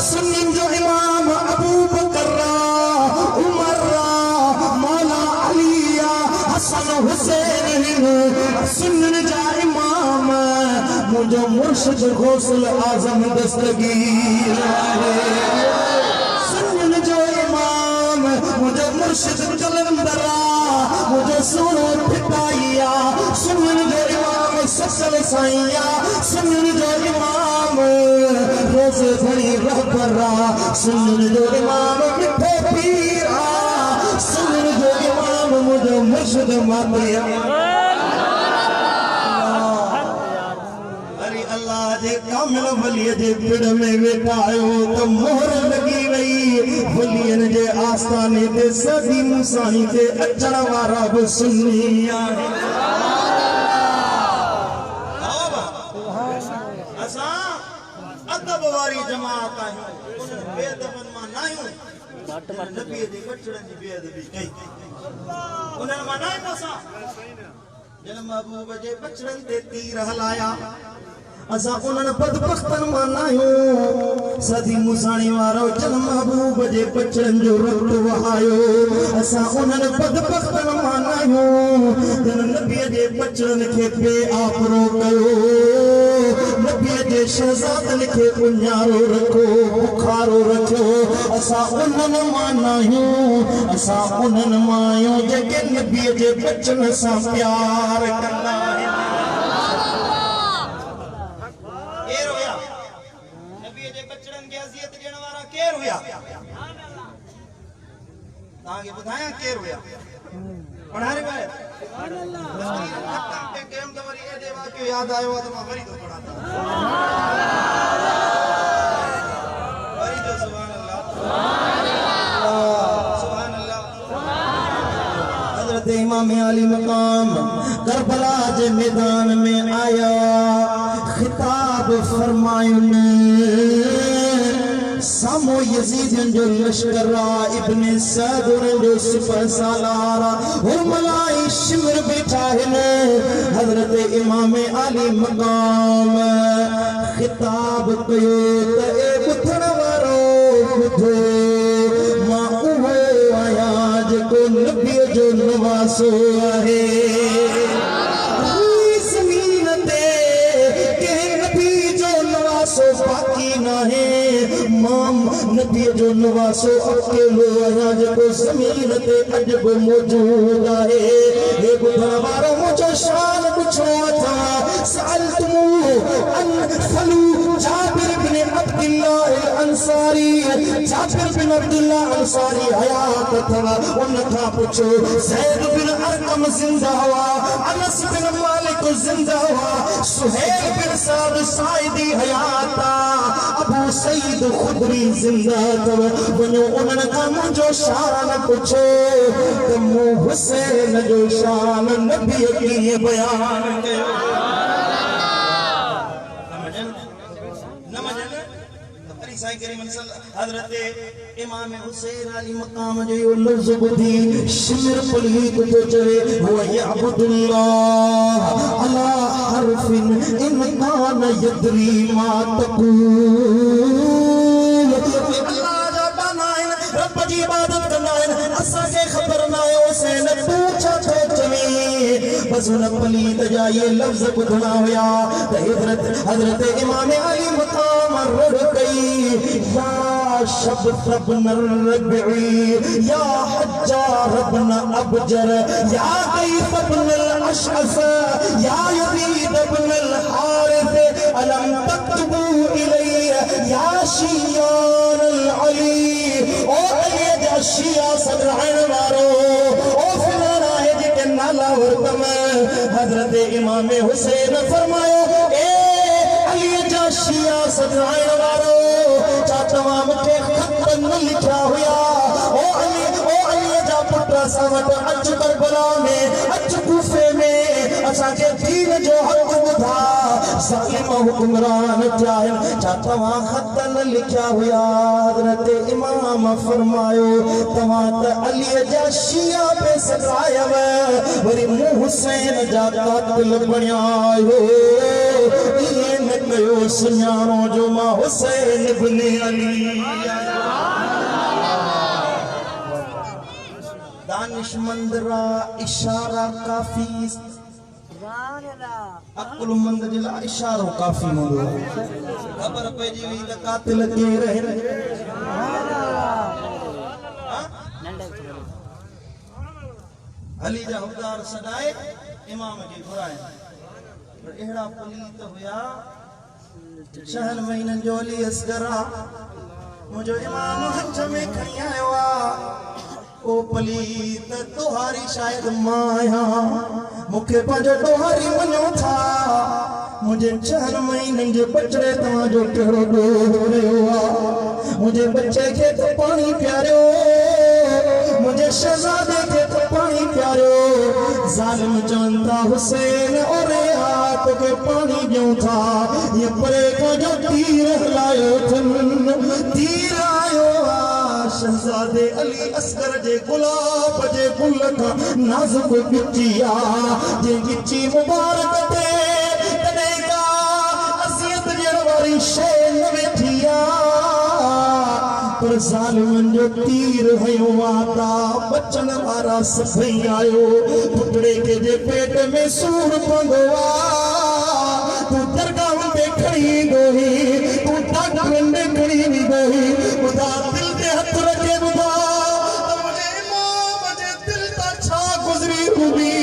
सुन्नन जो इमाम अबू बकर उमर मौला अली हसन हुसैन सुन्नन जा इमाम मुंहिंजो मुर्शिद गौसल आज़म दस्तगीर सुन्नन जो इमाम मुझे मुर्शिद कलंदर मुझे सुनो फिटाइया सुनन जो इमाम ससल साइया सुनन जो इमाम रोज़ घड़ी रहबरा सुनन जो इमाम मिठे पीरा सुनन जो इमाम मुझे मुर्शिद मातिया अल्लाह जे कामिल वलीअ जे पिड़ में वेठा आयो त मोहर लगी वई वलीअन जे आस्थाने ते सदी मुसानी ते अचण वारा बि सुन्नी आहिनि असां अदब वारी जमात आहियूं उन बेअदबनि मां न आहियूं नबी जे बचड़नि जी बेअदबी कई उन्हनि मां न आहियूं असां जन महबूब जे बचड़नि ते तीर हलाया असा उन्हनि बदबख्तन मां न आहियूं सदी मुसाणी वारो जन महबूब जे बचड़नि जो रत वहायो असा उन्हनि बदबख्तन मां न आहियूं जन नबीअ जे बचड़नि खे बेआबरो कयो नबीअ जे शहज़ादनि खे उञारो रखो बुखारो रखियो असा उन्हनि मां न आहियूं असा उन्हनि मां आहियूं जेके नबीअ जे बचड़नि सां प्यार कंदा आहिनि आगे बुधाया केर हुया पढ़ा रे भाई के गेम तो वरी ए देवा के याद आयो तो मैं वरी तो पढ़ाता वरी जो सुभान अल्लाह सुभान अल्लाह हजरत इमाम अली मकाम करबला के मैदान में आया खिताब फरमायो सामो यजीद जो लश्कर इब्न सद जो सिपह सालार और मलाई शिमर बैठा है हजरत इमाम अली मकाम खिताब कयो त ए बुथण वारो बुधो मां उहो आया जेको नबी जो नवासो आहे बाकी ना है माम नबी जो नवासो अकेलो आया जको जमीन ते अजब मौजूद है हे बुधवारो मुझो शान पूछो था साल तुम अन फलू जाबिर बिन अब्दुल्लाह अंसारी जाबिर बिन अब्दुल्लाह अंसारी हयात था उनका पूछो ज़ैद बिन अरकम जिंदा हुआ अनस बिन मालिक जिंदा हुआ सुहैल बिन साद साइदी हयात अबू सईद खुदरी जिंदा तव वनो उन्हनि खां मुंहिंजो शान पुछो त मूं हुसैन जो शान नबी कीअं बयान कयो हजरत इमाम हुसैन अली मकाम जो यो लफ्ज़ ॿुधी शिमर पलीत तो चवे हुआ यअबुदुल्लाह अला हरफिन इन कान यदरी मा तक़ूल अल्लाह जा बनाइन रब जी इबादत करनाइन असा के खबर ना है हुसैन तू छा छो चवी बस उन पलीत जा ये लफ्ज़ ॿुधणा हुया त हजरत इमाम अली मकाम रुड़ गई या शब्द इब्न रबी या हज्जार इब्न अबजर या क़ैस इब्न अशअस या यज़ीद इब्न हारिस अलम तक्तबू इलैया या शियान अली ओ अली जा शिया सदराइण वारो ओ फिलाना है जेके नाला वरतम हजरत इमाम हुसैन फरमायो ए अली जा शिया सदराइण वारो चा तव्हां मूंखे ख़त न लिखिया हुया ओ अली जा पुट असां वटि अच करबला में अच कूफे में असांखे दीन जो हक़ ॿुधा ज़ालिम हुक्मरान थिया आहिनि छा तव्हां ख़त न लिखिया हुया हज़रत इमाम फरमायो तव्हां त अलीअ जा शिया पे सदायव वरी मूं हुसैन जा कातिल बणिया आहियो इएं न कयो सुञाणो जो मां हुसैन इब्न अली दानिशमंद रा इशारा काफी अकुलमंद जे लाइ इशारो काफी हूंदो आहे ख़बर पइजी वई त कातिल केर आहिनि अली जा हुदार सदाए इमाम जी घुराए पर अहिड़ा पलीत हुया शहर महीननि जो अली असगर मुंहिंजो इमाम हथ में खणी आयो आहे ओ पलीत तोहारी शायद माया मूंखे पंहिंजो तोहारी मञो था मुझे 4 महीननि जे बचड़े तव्हांजो कहिड़ो ॾोह रहियो आहे मुंहिंजे बच्चे खे त पाणी पियारियो मुंहिंजे शहज़ादे खे त पाणी पियारियो ज़ालिम चवनि था हुसैन और तोखे पाणी ॾियूं था ये परे खां जो तीर हलायो अथनि तीर आयो आहे शहज़ादे अली असगर जे गुलाब जे गुल खां नाज़ुक गिची आहे जे गिची मुबारक ते तॾहिं का असियत ॾियण वारी शइ न वेठी आहे पर ज़ालिमनि जो तीर हयो आहे बचन वारा सभई आयो पुतड़े के जे पेट में सूर पवंदो आहे तूं दरगाह ते खणी ईंदो हुई तूं डॉक्टरनि ॾे खणी वेंदो हुई ॿुधा दिलि ते हथ रखे ॿुधा त मुंहिंजे इमाम जे दिलि तां छा गुज़री हूंदी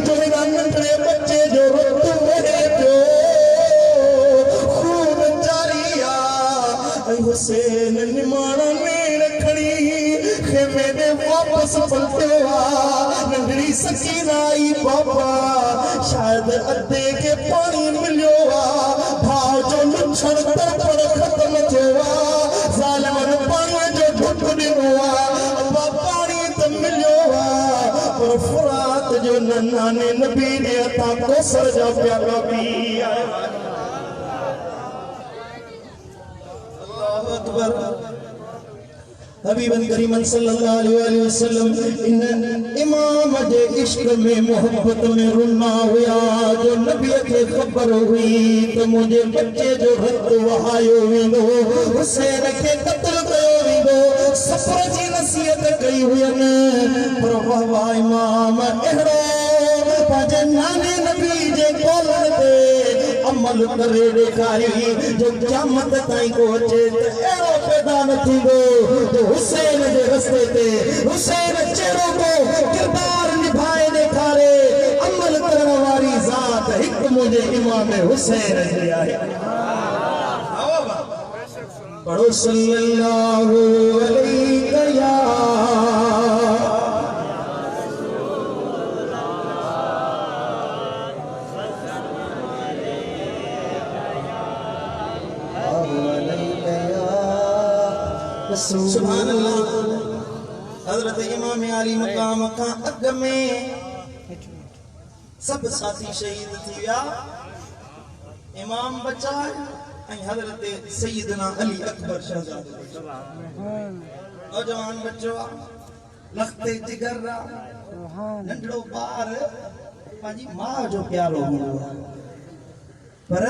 जो हिन नंढड़े बच्चे जो रतु वहे पियो खून जारी आहे ऐं हुसैन निमाणा नेण खणी खेमे में वापस पलटियो आहे नंढड़ी सकीना आई बाबा शायद अधे के पानी मिलियो आहे भाउ जो लुछण तड़पण ख़त्म थियो आहे ज़ालिमनि पाणीअ जो ढुक ॾिनो आहे अब्बा पाणी त मिलियो आहे पर फुरात जो नन्हाने नबी जे हथां कोसर जा प्याला पी आया अल्लाहु अकबर हबीबन करीमन सल्लल्लाहु अलैहि वसल्लम इन इमाम जे इश्क में मोहब्बत में रुना हुआ जो नबी के खबर हुई तो मुझे बच्चे जो रत वहायो वेंदो हुसैन के कत्ल कयो वेंदो सफर जी नसीहत कई हुयन पर वाह इमाम एहरो पाजे नाने नबी जे कौलन ते अमल करे ॾेखारी जो क़यामत ताईं को अचे त अहिड़ो पैदा न थींदो जो हुसैन जे रस्ते ते हुसैन चहिरो को किरदार निभाए ॾेखारे अमल करण वारी ज़ात हिकु मुंहिंजे इमाम हुसैन जी आहे पढ़ो सल्लल्लाहु अलैहि या सुभान अल्लाह। हजरत इमाम अली मकाम का अग में सब साथी शहीद थी विया इमाम बचा ऐं हजरत सैयदना अली अकबर शहजादो नौजवान बच्चो लखते जिगर नंढड़ो ॿार पंहिंजी मां जो प्यारो हूंदो आहे पर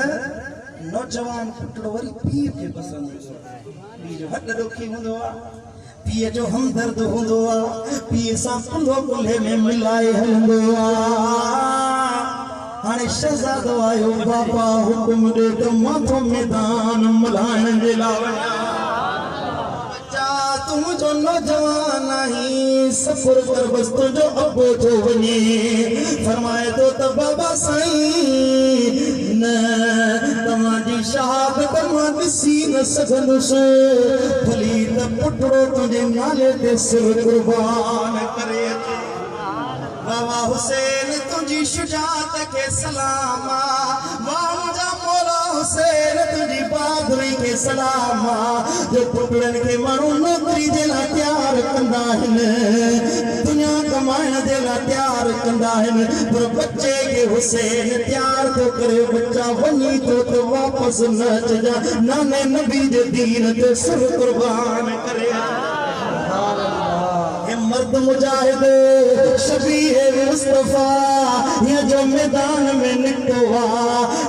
नौजवान पुटड़ो वरी पीउ खे पसंदि हूंदो आहे पीउ जो हथ ॾोखी हूंदो आहे पीउ जो हमदर्द हूंदो आहे पीउ सां कुल्हो कुल्हे में मिलाए हलंदो आहे हाणे शहज़ादो आयो बाबा हुकुम ॾे त मां मैदान मल्हाइण जे लाइ वञा बच्चा तूं जो नौजवान आहीं सफ़र कर बस तुंहिंजो अबो थो वञे फरमाए थो त बाबा साईं न तव्हांजी शहादत मां ॾिसी न सघंदुसि भली त पुटड़ो तुंहिंजे नाले ते सिर कुर्बान करे अचे बाबा हुसैन तुझी शुजात के सलामा वाह मुझा मौला हुसैन तुझी बहादुरी के सलामा जो पुटड़न के माण्हू नौकरी जे लाइ तयार कंदा आहिनि दुनिया कमाइण जे लाइ तयार कंदा आहिनि पर बच्चे के हुसैन तयार थो करे बच्चा वञी थो त वापसि न अचिजा नाने नबी जे दीन ते सिर कुर्बान करे मर्द मुजाहिद शबीह मुस्तफा ये जो मैदान में निकतो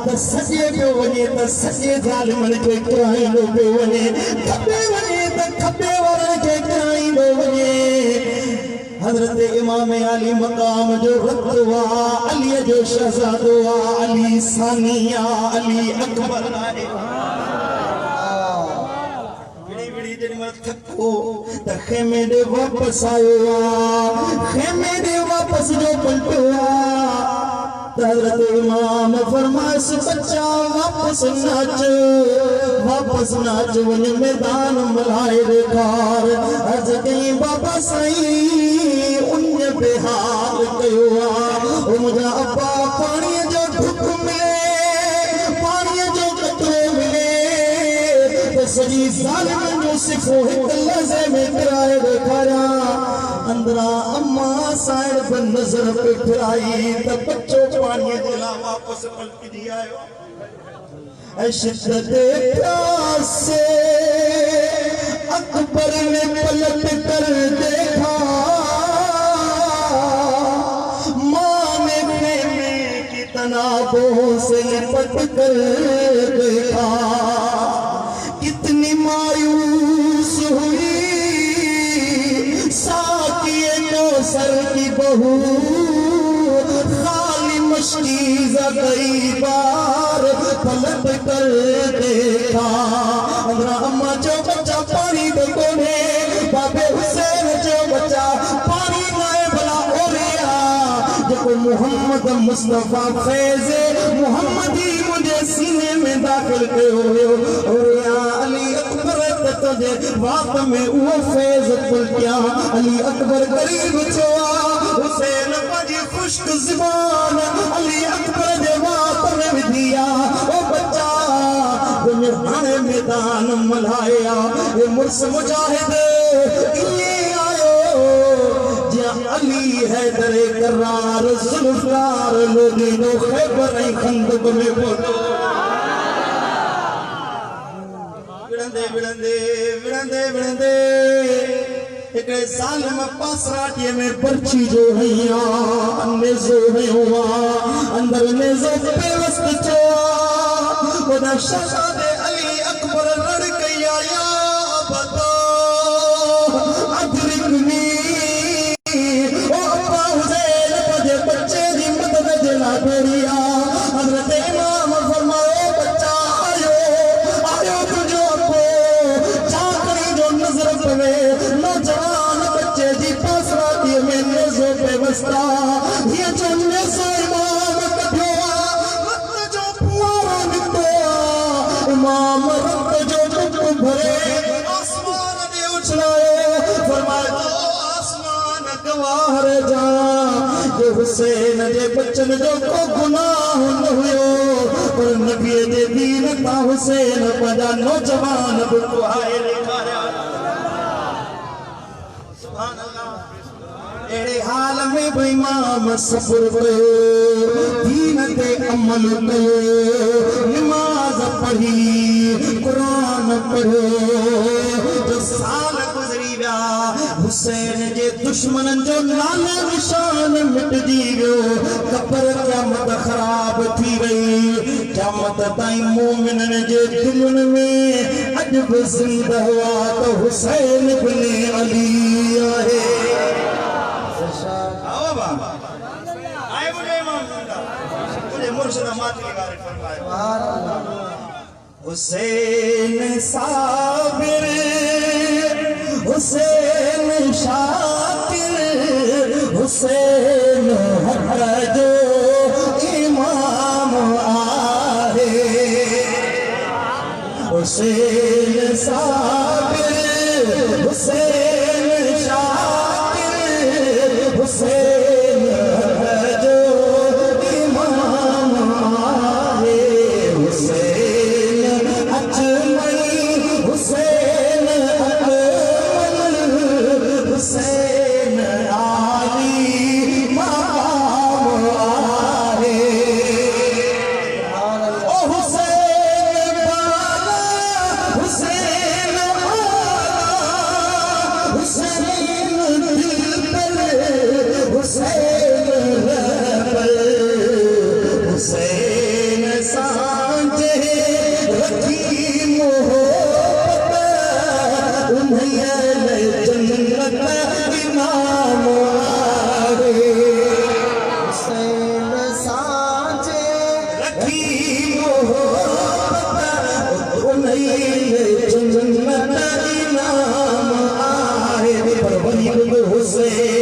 त सजे पियो वञे त सजे ज़ालिमन खे किराईंदो पियो वञे खपे वञे त खपे वारनि खे किराईंदो वञे हज़रत इमाम अली मक़ाम जो रतवा अली जो शहज़ादो अली सानिया अली अकबर आहे थको त खेमे दे वापस आयो खेमे दे वापस जो पलटो हज़रत इमाम फरमाइश बच्चा वापस नाच वञ मैदान मल्हाए ॾेखार अर्ज़ कई बाबा साईं उन बेहाल कयो आहे मुंहिंजा अब्बा पाणीअ जो ढुक मिले पाणीअ जो कतरो मिले त सॼी ज़ालिमनि जो सिखो हिकु लज़े में किराए ॾेखारिया अंदरा अम्मा साइड पर नज़र पे फिराई त बच्चो पाणीअ जे लाइ वापसि पलटिजी आयो ऐं शिद्दत प्यास से अकबर ने पलट कर देखा माँ ने प्रेम की तनावों से लिपट कर देखा कितनी मायूस हुई साकिए को सर की बहू खाली मशीज़ कई बार पलट कर देखा अंदरा अम्मा जो बच्चा पानी दे कोने बाबे हुसैन जो बच्चा पानी लाए भला हो रिया जो मोहम्मद मुस्तफा फैज़ मोहम्मदी मुझे सीने में दाखिल कयो और या अली अकबर तुझे वाक़ में वो फैज़ पलटिया अली अकबर गरीब छुआ हुसैन पाजी खुश्क ज़ुबान अली अकबर जे वाक़ में विधिया ओ बच्चा तुझे हाणे मैदान मल्हाया ये मुर्स मुजाहिद ये आयो जा अली हैदर करार जुल्फकार लोदीनो खैबर ऐं खंदक में बोलो विड़ंदे विड़ंदे विड़ंदे विड़ंदे हिकिड़े ज़ालिम पासराटीअ में पर्ची जो हैया नेज़ो हयो अंदर नेज़ो पेवस्त थियो वॾा शहज़ादे अली अकबर लड़ कया या अबदा अदरिकनी ओ अब्बा हुसैन पंहिंजे बच्चे जी मदद जे लाइ दौड़िया हज़रत इमाम फरमायो बच्चा आयो आयो तुंहिंजो अखो चाकरी जो नज़र पवे नौजवान बच्चे जी पासरातीअ में नेज़ो पेवस्ता हीअ जो नेज़ो इमाम कढियो रत जो फुआरो निकितो इमाम रत जो टुक भरे आसमान ॾे उछलायो फरमायो आसमान गवाह जा जो हुसैन जे बचन जो को गुनाह न हुयो पर नबीअ जे दीन तां हुसैन पंहिंजा नौजवान बि कुहाए ॾेखारिया सुभान अल्लाह अहिड़े हाल में बि इमाम सब्र कयो दीन ते अमल कयो नमाज़ पढ़ी क़ुरान पढ़ियो जो साल गुज़री विया हुसैन जे दुश्मननि जो नालो निशान मिटजी वियो क़ब्र क़यामत ख़राब थी वई क़यामत ताईं मोमिननि जे दिलनि में अॼु बि ज़िंदा हुआ त हुसैन बिन अली आहे आओ बाबा आए मुझे इमाम जिंदा मुझे मुर्शिद मातली वाले फरमाए हुसैन साबिर हुसैन शाकिर हुसैन हक जो इमाम आहे हुसैन साबिर हुसैन शाकिर हुसैन जो इमाम आहे हुसैन अजमल हुसैन अकमल हुसैन आली मकाम आहे ओ हुसैन बाला हुसैन हुसैन दिल हुसैन रहबर हुसैन सांझे रखी मोहब्बत उन्हें जन्नत इमाम आहे हुसैन सांझे रखी मोहब्बत उन्हें जन्नत इमाम आहे पर वही हुसैन